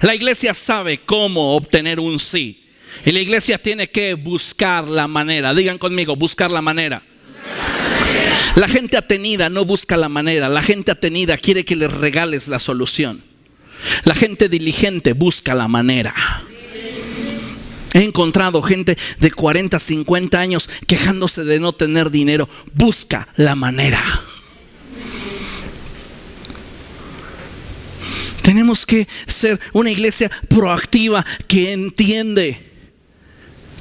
la iglesia sabe cómo obtener un sí. Y la iglesia tiene que buscar la manera. Digan conmigo: buscar la manera. La gente atenida no busca la manera. La gente atenida quiere que les regales la solución. La gente diligente busca la manera. He encontrado gente de 40, 50 años quejándose de no tener dinero. Busca la manera. Tenemos que ser una iglesia proactiva que entiende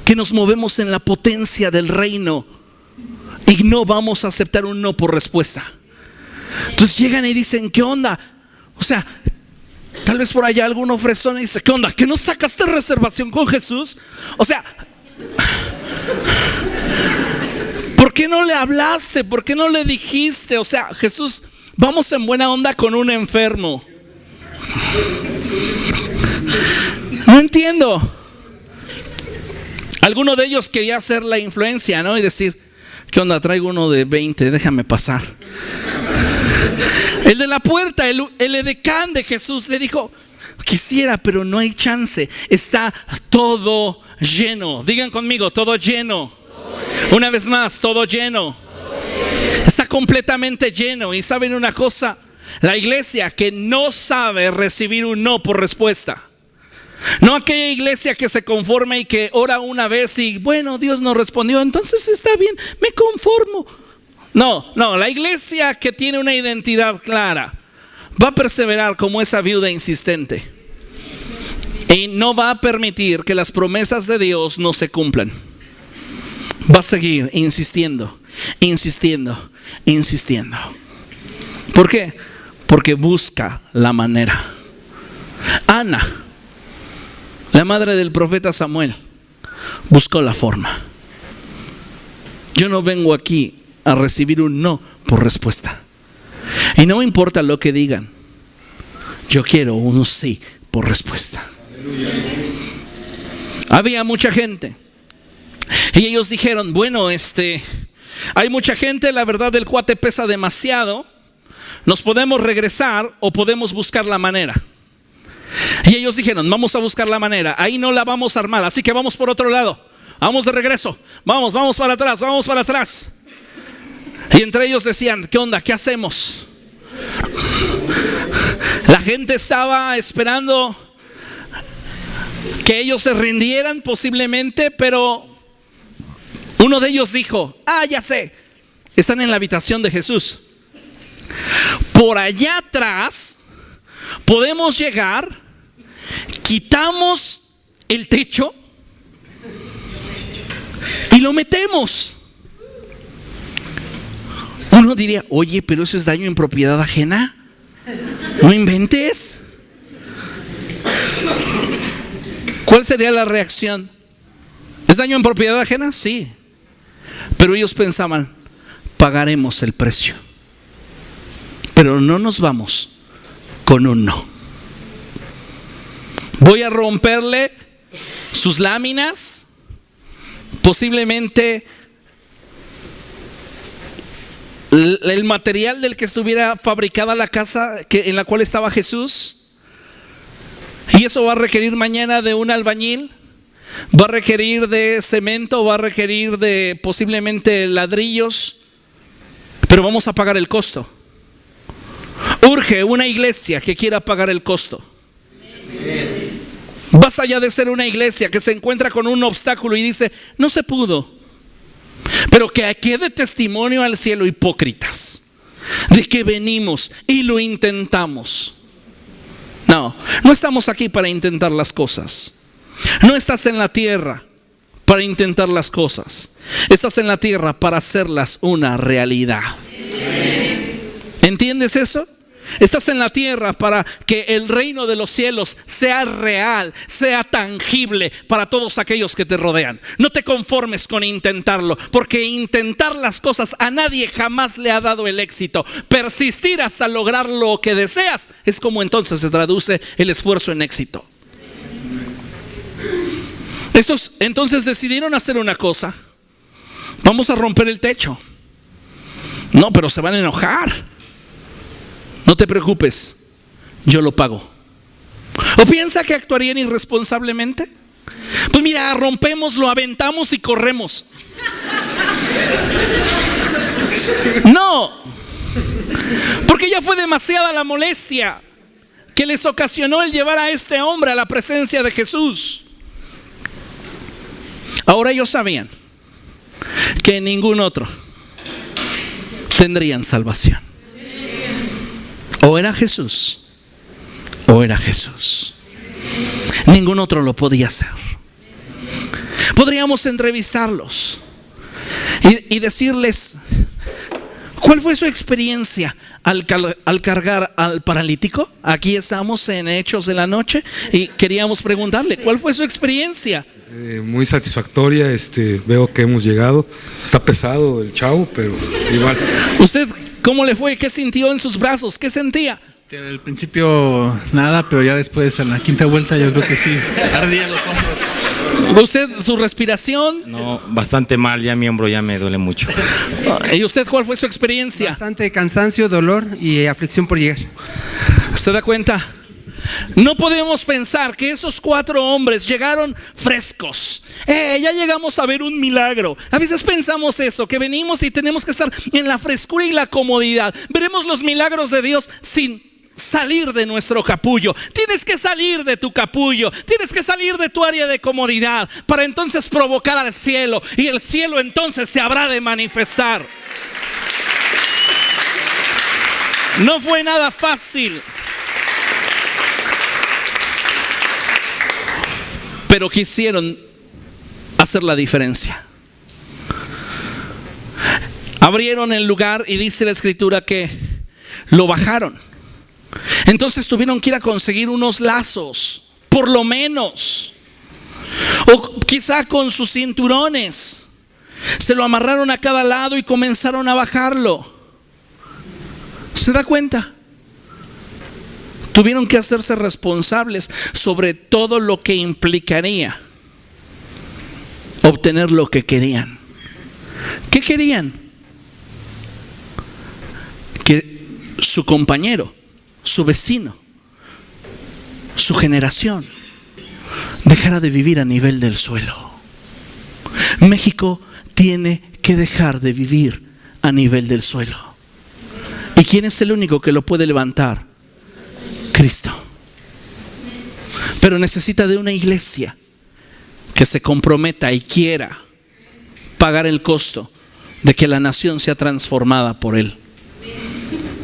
que nos movemos en la potencia del reino y no vamos a aceptar un no por respuesta. Entonces llegan y dicen: ¿qué onda? O sea, tal vez por allá algún ofrezón y dice, ¿qué onda? ¿Que no sacaste reservación con Jesús? O sea, ¿por qué no le hablaste? ¿Por qué no le dijiste? O sea, Jesús, vamos en buena onda con un enfermo. No entiendo. Alguno de ellos quería hacer la influencia, ¿no? Y decir, ¿qué onda? Traigo uno de 20, déjame pasar. El de la puerta, el edecán de Jesús le dijo, quisiera, pero no hay chance. Está todo lleno. Digan conmigo, todo lleno. Una vez más, todo lleno. Está completamente lleno. Y saben una cosa, la iglesia que no sabe recibir un no por respuesta. No aquella iglesia que se conforma y que ora una vez y bueno, Dios no respondió, entonces está bien, me conformo. No, la iglesia que tiene una identidad clara va a perseverar como esa viuda insistente y no va a permitir que las promesas de Dios no se cumplan. Va a seguir insistiendo. ¿Por qué? Porque busca la manera. Ana, la madre del profeta Samuel, buscó la forma. Yo no vengo aquí a recibir un no por respuesta. Y no me importa lo que digan. Yo quiero un sí por respuesta. Había mucha gente. Y ellos dijeron, bueno, hay mucha gente, la verdad el cuate pesa demasiado. Nos podemos regresar o podemos buscar la manera. Y ellos dijeron, vamos a buscar la manera. Ahí no la vamos a armar, así que vamos por otro lado. Vamos de regreso. Vamos para atrás. Y entre ellos decían, ¿qué onda? ¿Qué hacemos? La gente estaba esperando que ellos se rindieran posiblemente, pero uno de ellos dijo, ya sé, están en la habitación de Jesús. Por allá atrás podemos llegar, quitamos el techo y lo metemos. Uno diría, oye, pero eso es daño en propiedad ajena. No inventes. ¿Cuál sería la reacción? ¿Es daño en propiedad ajena? Sí. Pero ellos pensaban, pagaremos el precio. Pero no nos vamos con un no. Voy a romperle sus láminas, posiblemente el material del que estuviera fabricada la casa en la cual estaba Jesús. Y eso va a requerir mañana de un albañil, va a requerir de cemento, va a requerir de posiblemente ladrillos, pero vamos a pagar el costo. Urge una iglesia que quiera pagar el costo. Vas allá de ser una iglesia que se encuentra con un obstáculo y dice, no se pudo. Pero que quede testimonio al cielo, hipócritas, de que venimos y lo intentamos. No estamos aquí para intentar las cosas. No estás en la tierra para intentar las cosas. Estás en la tierra para hacerlas una realidad. ¿Entiendes eso? Estás en la tierra para que el reino de los cielos sea real, sea tangible para todos aquellos que te rodean. No te conformes con intentarlo, porque intentar las cosas a nadie jamás le ha dado el éxito. Persistir hasta lograr lo que deseas es como entonces se traduce el esfuerzo en éxito. Estos entonces decidieron hacer una cosa. Vamos a romper el techo. No, pero se van a enojar. No te preocupes, yo lo pago. ¿O piensa que actuarían irresponsablemente? Pues mira, rompemos, lo aventamos y corremos. No, porque ya fue demasiada la molestia que les ocasionó el llevar a este hombre a la presencia de Jesús. Ahora ellos sabían que ningún otro tendrían salvación. O era Jesús, o era Jesús. Ningún otro lo podía hacer. Podríamos entrevistarlos y decirles, ¿cuál fue su experiencia al cargar al paralítico? Aquí estamos en Hechos de la Noche y queríamos preguntarle, ¿cuál fue su experiencia? Muy satisfactoria, veo que hemos llegado. Está pesado el chavo, pero igual. ¿Usted cómo le fue? ¿Qué sintió en sus brazos? ¿Qué sentía? Al principio nada, pero ya después a la quinta vuelta yo creo que sí, ardía los hombros. ¿Usted, su respiración? No, bastante mal, ya mi hombro ya me duele mucho. ¿Y usted cuál fue su experiencia? Bastante cansancio, dolor y aflicción por llegar. ¿Se da cuenta? No podemos pensar que esos 4 hombres llegaron frescos. Ya llegamos a ver un milagro. A veces pensamos eso, que venimos y tenemos que estar en la frescura y la comodidad. Veremos los milagros de Dios sin salir de nuestro capullo. Tienes que salir de tu capullo, tienes que salir de tu área de comodidad para entonces provocar al cielo, y el cielo entonces se habrá de manifestar. No fue nada fácil, pero quisieron hacer la diferencia. Abrieron el lugar y dice la escritura que lo bajaron. Entonces tuvieron que ir a conseguir unos lazos, por lo menos, o quizá con sus cinturones. Se lo amarraron a cada lado y comenzaron a bajarlo. ¿Se da cuenta? Tuvieron que hacerse responsables sobre todo lo que implicaría obtener lo que querían. ¿Qué querían? Que su compañero, su vecino, su generación dejara de vivir a nivel del suelo. México tiene que dejar de vivir a nivel del suelo. ¿Y quién es el único que lo puede levantar? Cristo. Pero necesita de una iglesia que se comprometa y quiera pagar el costo de que la nación sea transformada por Él.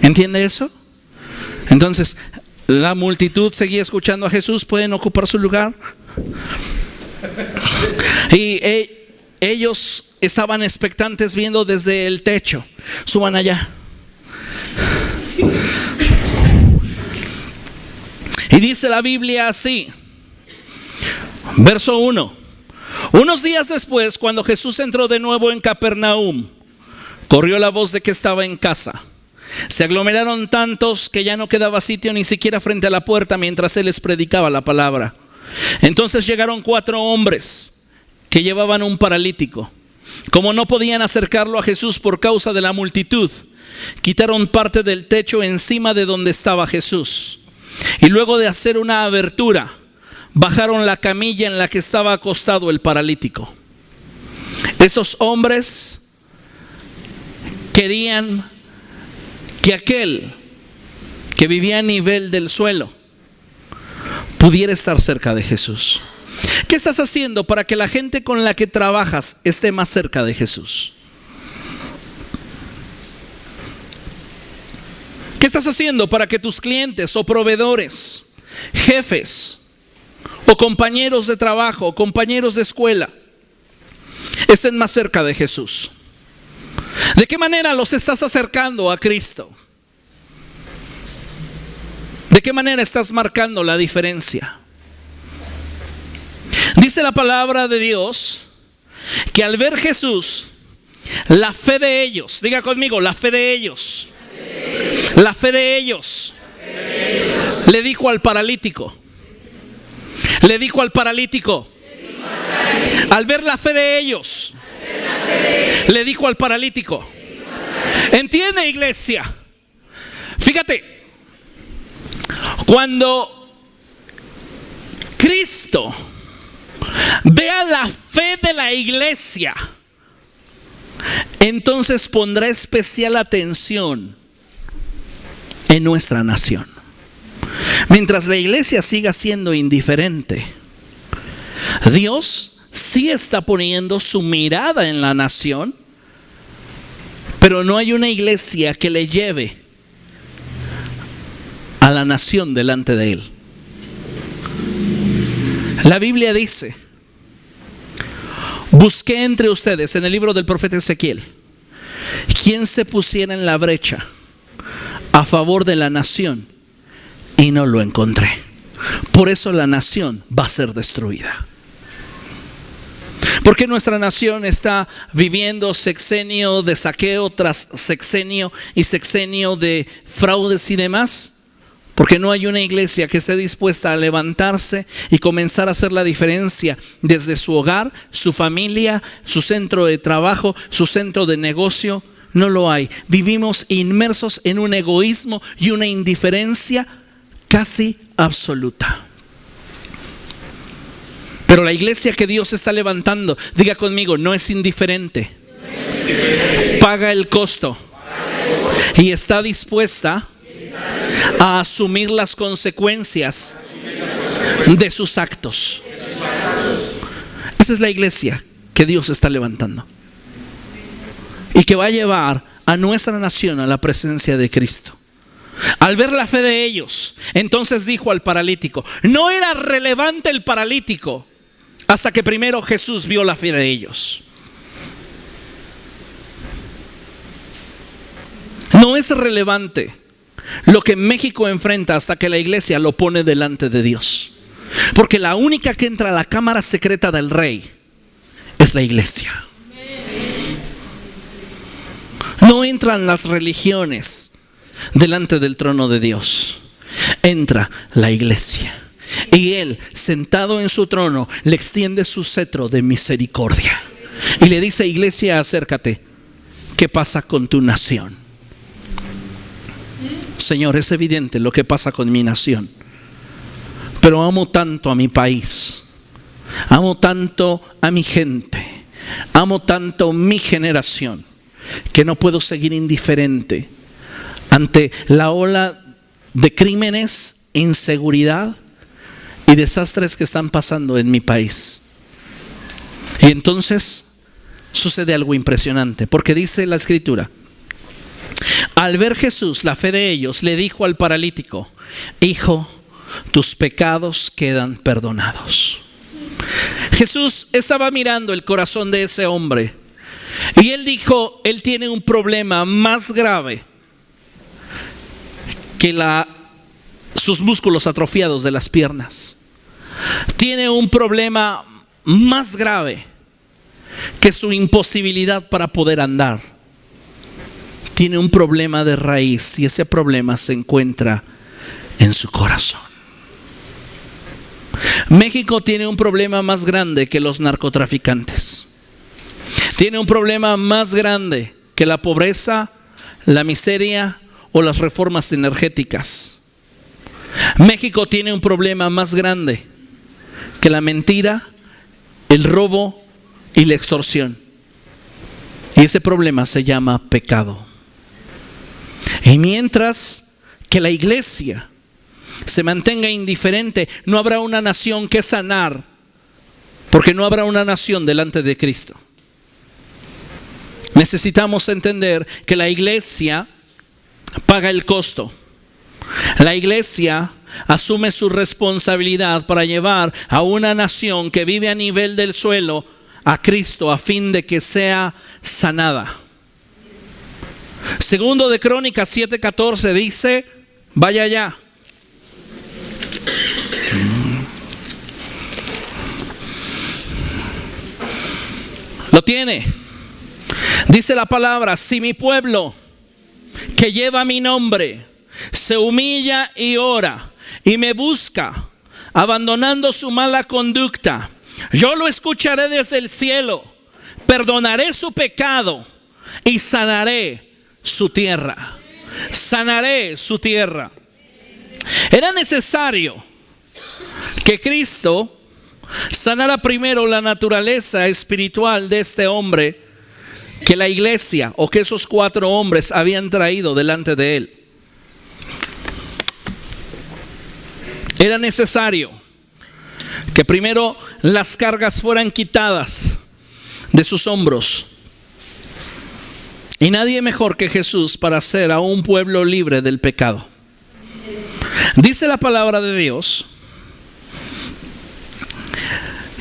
¿Entiende eso? Entonces, la multitud seguía escuchando a Jesús. ¿Pueden ocupar su lugar? Y ellos estaban expectantes viendo desde el techo. Suban allá. Y dice la Biblia así, verso 1: unos días después, cuando Jesús entró de nuevo en Capernaum, corrió la voz de que estaba en casa. Se aglomeraron tantos que ya no quedaba sitio ni siquiera frente a la puerta mientras Él les predicaba la palabra. Entonces llegaron 4 hombres que llevaban un paralítico. Como no podían acercarlo a Jesús por causa de la multitud, quitaron parte del techo encima de donde estaba Jesús. Y luego de hacer una abertura, bajaron la camilla en la que estaba acostado el paralítico. Esos hombres querían que aquel que vivía a nivel del suelo pudiera estar cerca de Jesús. ¿Qué estás haciendo para que la gente con la que trabajas esté más cerca de Jesús? ¿Qué estás haciendo para que tus clientes o proveedores, jefes o compañeros de trabajo, compañeros de escuela estén más cerca de Jesús? ¿De qué manera los estás acercando a Cristo? ¿De qué manera estás marcando la diferencia? Dice la palabra de Dios que al ver Jesús, la fe de ellos, diga conmigo, la fe de ellos, la fe de ellos, le dijo al paralítico, al ver la fe de ellos, le dijo al paralítico. ¿Entiende, iglesia? Fíjate, cuando Cristo vea la fe de la iglesia, entonces pondrá especial atención en nuestra nación. Mientras la iglesia siga siendo indiferente, Dios sí está poniendo su mirada en la nación, pero no hay una iglesia que le lleve a la nación delante de Él. La Biblia dice: busqué entre ustedes, en el libro del profeta Ezequiel, quien se pusiera en la brecha a favor de la nación y no lo encontré. Por eso la nación va a ser destruida. Porque nuestra nación está viviendo sexenio de saqueo tras sexenio y sexenio de fraudes y demás. Porque no hay una iglesia que esté dispuesta a levantarse y comenzar a hacer la diferencia desde su hogar, su familia, su centro de trabajo, su centro de negocio. No lo hay. Vivimos inmersos en un egoísmo y una indiferencia casi absoluta. Pero la iglesia que Dios está levantando, diga conmigo, no es indiferente. Paga el costo y está dispuesta a asumir las consecuencias de sus actos. Esa es la iglesia que Dios está levantando y que va a llevar a nuestra nación a la presencia de Cristo. Al ver la fe de ellos, entonces dijo al paralítico. No era relevante el paralítico hasta que primero Jesús vio la fe de ellos. No es relevante lo que México enfrenta hasta que la iglesia lo pone delante de Dios. Porque la única que entra a la cámara secreta del rey es la iglesia. No entran las religiones delante del trono de Dios. Entra la iglesia. Y Él, sentado en su trono, le extiende su cetro de misericordia. Y le dice: iglesia, acércate. ¿Qué pasa con tu nación? Señor, es evidente lo que pasa con mi nación. Pero amo tanto a mi país. Amo tanto a mi gente. Amo tanto mi generación, que no puedo seguir indiferente ante la ola de crímenes, inseguridad y desastres que están pasando en mi país. Y entonces sucede algo impresionante, porque dice la Escritura: al ver Jesús la fe de ellos, le dijo al paralítico: hijo, tus pecados quedan perdonados. Jesús estaba mirando el corazón de ese hombre y Él dijo: Él tiene un problema más grave que sus músculos atrofiados de las piernas. Tiene un problema más grave que su imposibilidad para poder andar. Tiene un problema de raíz y ese problema se encuentra en su corazón. México tiene un problema más grande que los narcotraficantes. Tiene un problema más grande que la pobreza, la miseria o las reformas energéticas. México tiene un problema más grande que la mentira, el robo y la extorsión. Y ese problema se llama pecado. Y mientras que la iglesia se mantenga indiferente, no habrá una nación que sanar, porque no habrá una nación delante de Cristo. Necesitamos entender que la iglesia paga el costo. La iglesia asume su responsabilidad para llevar a una nación que vive a nivel del suelo a Cristo, a fin de que sea sanada. Segundo de Crónicas 7:14 dice: vaya allá. Lo tiene. Dice la palabra: si mi pueblo, que lleva mi nombre, se humilla y ora y me busca, abandonando su mala conducta, yo lo escucharé desde el cielo, perdonaré su pecado y sanaré su tierra. Sanaré su tierra. Era necesario que Cristo sanara primero la naturaleza espiritual de este hombre que la iglesia o que esos 4 hombres habían traído delante de él. Era necesario que primero las cargas fueran quitadas de sus hombros. Y nadie mejor que Jesús para hacer a un pueblo libre del pecado. Dice la palabra de Dios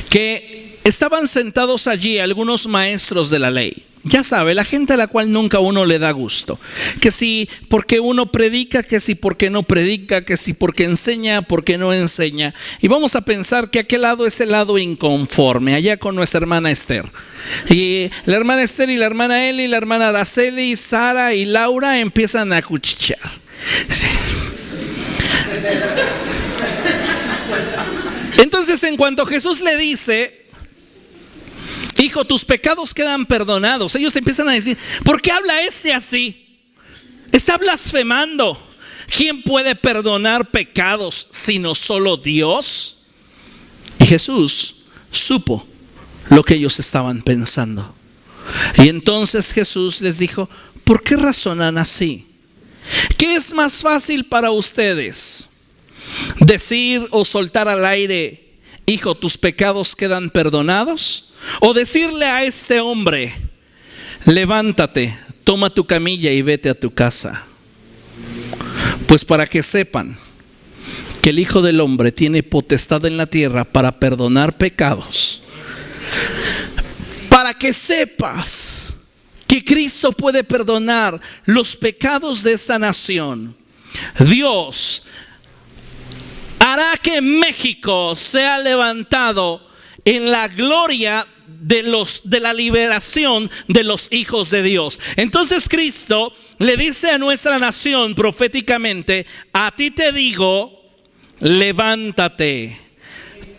que estaban sentados allí algunos maestros de la ley. ya sabe, la gente a la cual nunca uno le da gusto. Que si porque uno predica, que si porque no predica, que si porque enseña, porque no enseña. Y vamos a pensar que aquel lado es el lado inconforme, allá con nuestra hermana Esther. Y la hermana Esther y la hermana Eli, la hermana Araceli, Sara y Laura empiezan a cuchichear. Sí. Entonces, en cuanto Jesús le dice: hijo, tus pecados quedan perdonados, ellos empiezan a decir: ¿por qué habla este así? Está blasfemando. ¿Quién puede perdonar pecados sino solo Dios? Y Jesús supo lo que ellos estaban pensando. Y entonces Jesús les dijo: ¿por qué razonan así? ¿Qué es más fácil para ustedes? ¿Decir o soltar al aire: hijo, tus pecados quedan perdonados? ¿O decirle a este hombre: levántate, toma tu camilla y vete a tu casa? Pues para que sepan que el Hijo del Hombre tiene potestad en la tierra para perdonar pecados. Para que sepas que Cristo puede perdonar los pecados de esta nación. Dios hará que México sea levantado en la gloria de la liberación de los hijos de Dios. Entonces Cristo le dice a nuestra nación proféticamente: a ti te digo, levántate,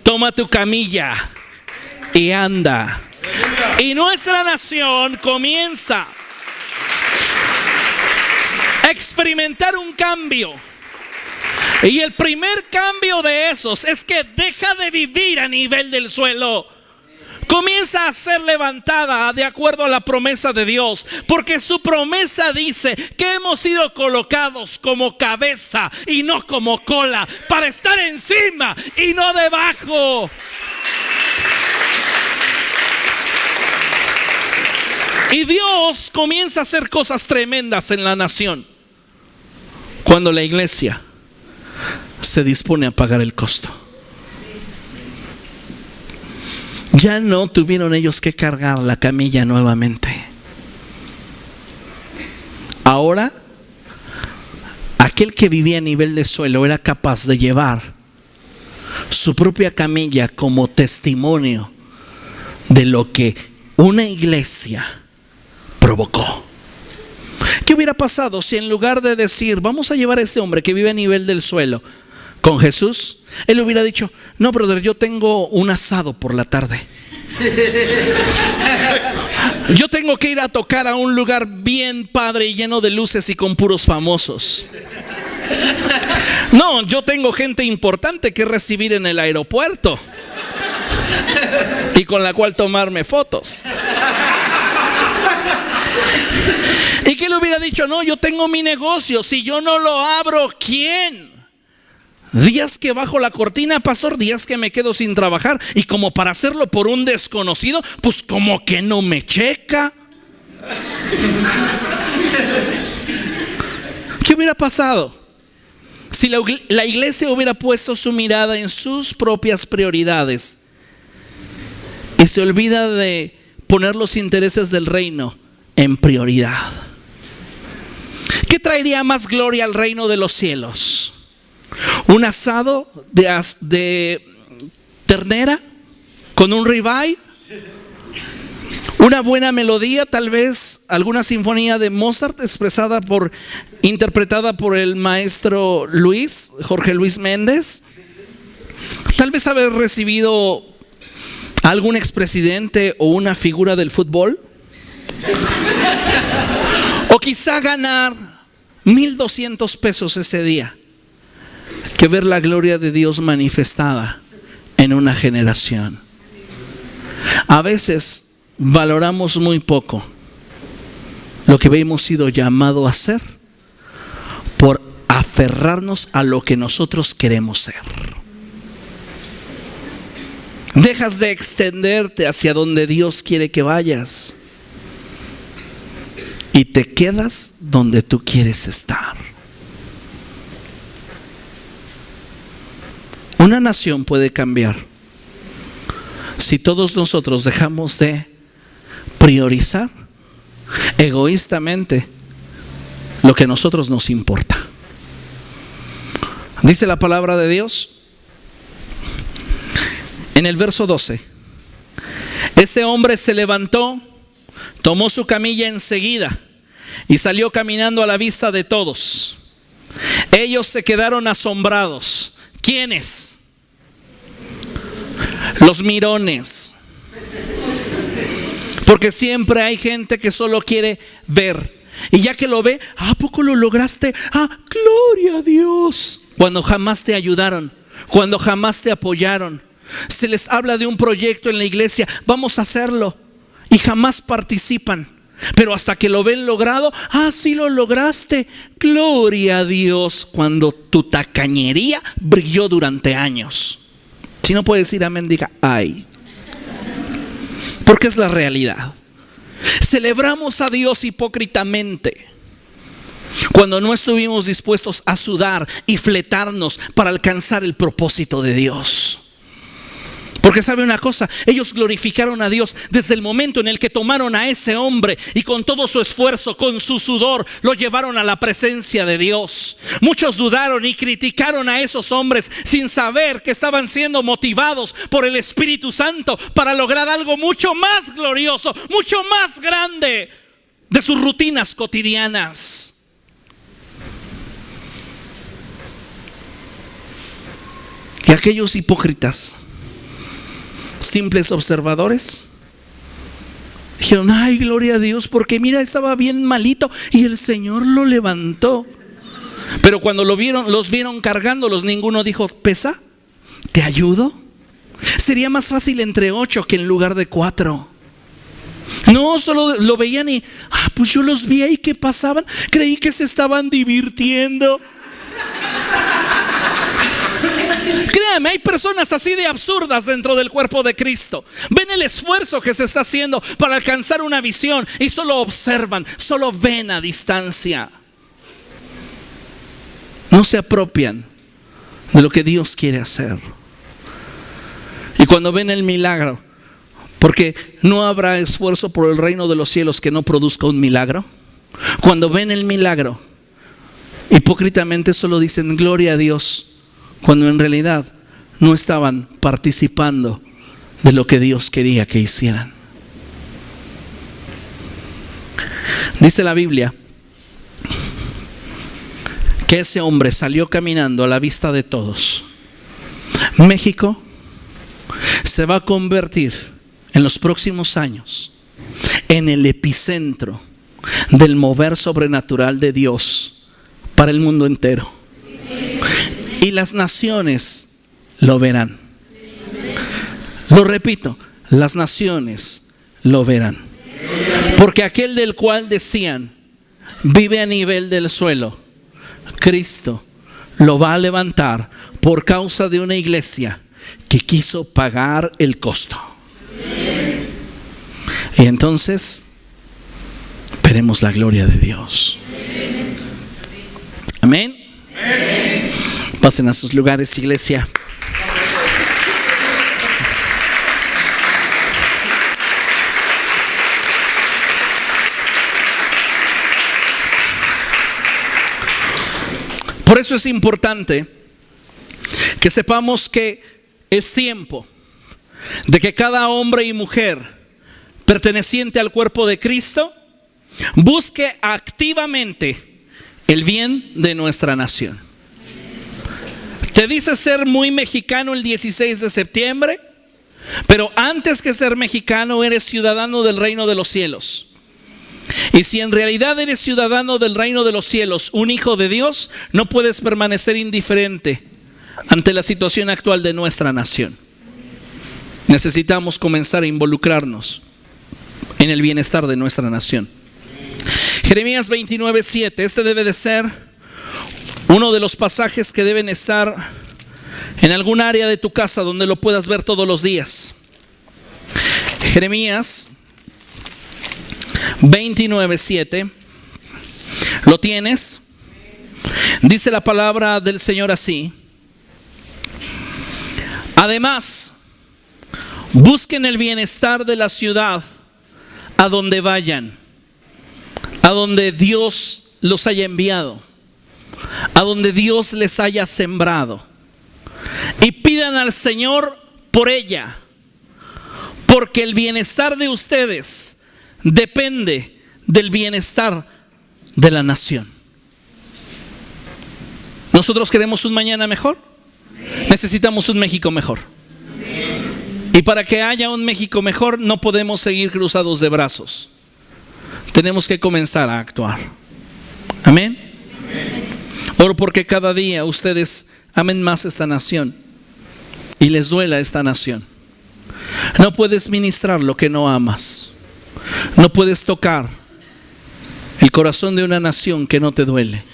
toma tu camilla y anda. Y nuestra nación comienza a experimentar un cambio. Y el primer cambio de esos es que deja de vivir a nivel del suelo. Comienza a ser levantada de acuerdo a la promesa de Dios, porque su promesa dice que hemos sido colocados como cabeza y no como cola, para estar encima y no debajo. Y Dios comienza a hacer cosas tremendas en la nación cuando la iglesia se dispone a pagar el costo. Ya no tuvieron ellos que cargar la camilla nuevamente. Ahora, aquel que vivía a nivel de suelo era capaz de llevar su propia camilla como testimonio de lo que una iglesia provocó. ¿Qué hubiera pasado si en lugar de decir: vamos a llevar a este hombre que vive a nivel del suelo con Jesús, él hubiera dicho: no, brother, yo tengo un asado por la tarde, yo tengo que ir a tocar a un lugar bien padre y lleno de luces y con puros famosos. No, yo tengo gente importante que recibir en el aeropuerto y con la cual tomarme fotos. ¿Y qué le hubiera dicho? No, yo tengo mi negocio, si yo no lo abro, ¿quién? Días que bajo la cortina, pastor, días que me quedo sin trabajar, y como para hacerlo por un desconocido, pues como que no me checa. ¿Qué hubiera pasado si la iglesia hubiera puesto su mirada en sus propias prioridades y se olvida de poner los intereses del reino en prioridad? ¿Qué traería más gloria al reino de los cielos? ¿Un asado de ternera con un ribeye? ¿Una buena melodía, tal vez alguna sinfonía de Mozart interpretada por el maestro Jorge Luis Méndez? Tal vez haber recibido a algún expresidente o una figura del fútbol. O quizá ganar 1,200 pesos ese día, que ver la gloria de Dios manifestada en una generación. A veces valoramos muy poco lo que hemos sido llamados a hacer por aferrarnos a lo que nosotros queremos ser. Dejas de extenderte hacia donde Dios quiere que vayas y te quedas donde tú quieres estar. Una nación puede cambiar si todos nosotros dejamos de priorizar egoístamente lo que a nosotros nos importa. Dice la palabra de Dios en el verso 12: este hombre se levantó, tomó su camilla enseguida y salió caminando a la vista de todos. Ellos se quedaron asombrados. ¿Quiénes? Los mirones. Porque siempre hay gente que solo quiere ver. Y ya que lo ve, ¿a poco lo lograste? ¡Gloria a Dios! Cuando jamás te ayudaron, cuando jamás te apoyaron. Se les habla de un proyecto en la iglesia, vamos a hacerlo, y jamás participan. Pero hasta que lo ven logrado, sí lo lograste, gloria a Dios, cuando tu tacañería brilló durante años. Si no puedes decir amén, diga ay. Porque es la realidad. Celebramos a Dios hipócritamente cuando no estuvimos dispuestos a sudar y fletarnos para alcanzar el propósito de Dios. Porque sabe una cosa, ellos glorificaron a Dios desde el momento en el que tomaron a ese hombre y con todo su esfuerzo, con su sudor, lo llevaron a la presencia de Dios. Muchos dudaron y criticaron a esos hombres sin saber que estaban siendo motivados por el Espíritu Santo para lograr algo mucho más glorioso, mucho más grande de sus rutinas cotidianas. Y aquellos hipócritas, simples observadores, dijeron: ay, gloria a Dios, porque mira, estaba bien malito y el Señor lo levantó. Pero cuando los vieron cargándolos, ninguno dijo: ¿pesa? ¿Te ayudo? Sería más fácil entre 8 que en lugar de 4. No, solo lo veían y pues yo los vi ahí que pasaban, creí que se estaban divirtiendo. Créame, hay personas así de absurdas dentro del cuerpo de Cristo. Ven el esfuerzo que se está haciendo para alcanzar una visión y solo observan, solo ven a distancia. No se apropian de lo que Dios quiere hacer. Y cuando ven el milagro, porque no habrá esfuerzo por el reino de los cielos que no produzca un milagro. Cuando ven el milagro, hipócritamente solo dicen gloria a Dios, cuando en realidad no estaban participando de lo que Dios quería que hicieran. Dice la Biblia que ese hombre salió caminando a la vista de todos. México se va a convertir en los próximos años en el epicentro del mover sobrenatural de Dios para el mundo entero. Y las naciones lo verán. Lo repito, las naciones lo verán. Porque aquel del cual decían vive a nivel del suelo, Cristo lo va a levantar por causa de una iglesia que quiso pagar el costo. Y entonces veremos la gloria de Dios. Amén. Pasen a sus lugares, iglesia. Por eso es importante que sepamos que es tiempo de que cada hombre y mujer perteneciente al cuerpo de Cristo busque activamente el bien de nuestra nación. Te dice ser muy mexicano el 16 de septiembre, pero antes que ser mexicano eres ciudadano del reino de los cielos. Y si en realidad eres ciudadano del reino de los cielos, un hijo de Dios, no puedes permanecer indiferente ante la situación actual de nuestra nación. Necesitamos comenzar a involucrarnos en el bienestar de nuestra nación. Jeremías 29:7, este debe de ser uno de los pasajes que deben estar en algún área de tu casa donde lo puedas ver todos los días. Jeremías 29:7, ¿lo tienes? Dice la palabra del Señor así: además, busquen el bienestar de la ciudad a donde vayan. a donde Dios los haya enviado, a donde Dios les haya sembrado, y pidan al Señor por ella, porque el bienestar de ustedes depende del bienestar de la nación. ¿Nosotros queremos un mañana mejor? Necesitamos un México mejor. Y para que haya un México mejor no podemos seguir cruzados de brazos. Tenemos que comenzar a actuar. Amén. Oro porque cada día ustedes amen más esta nación y les duela esta nación. No puedes ministrar lo que no amas. No puedes tocar el corazón de una nación que no te duele.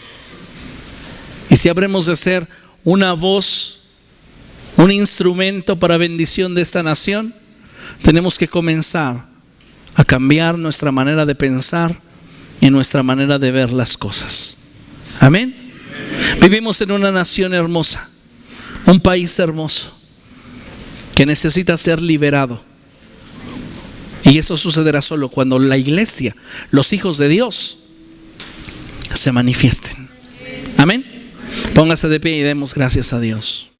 Y si habremos de ser una voz, un instrumento para bendición de esta nación, tenemos que comenzar a cambiar nuestra manera de pensar y nuestra manera de ver las cosas. Amén. Vivimos en una nación hermosa, un país hermoso que necesita ser liberado. Y eso sucederá solo cuando la iglesia, los hijos de Dios, se manifiesten. Amén. Póngase de pie y demos gracias a Dios.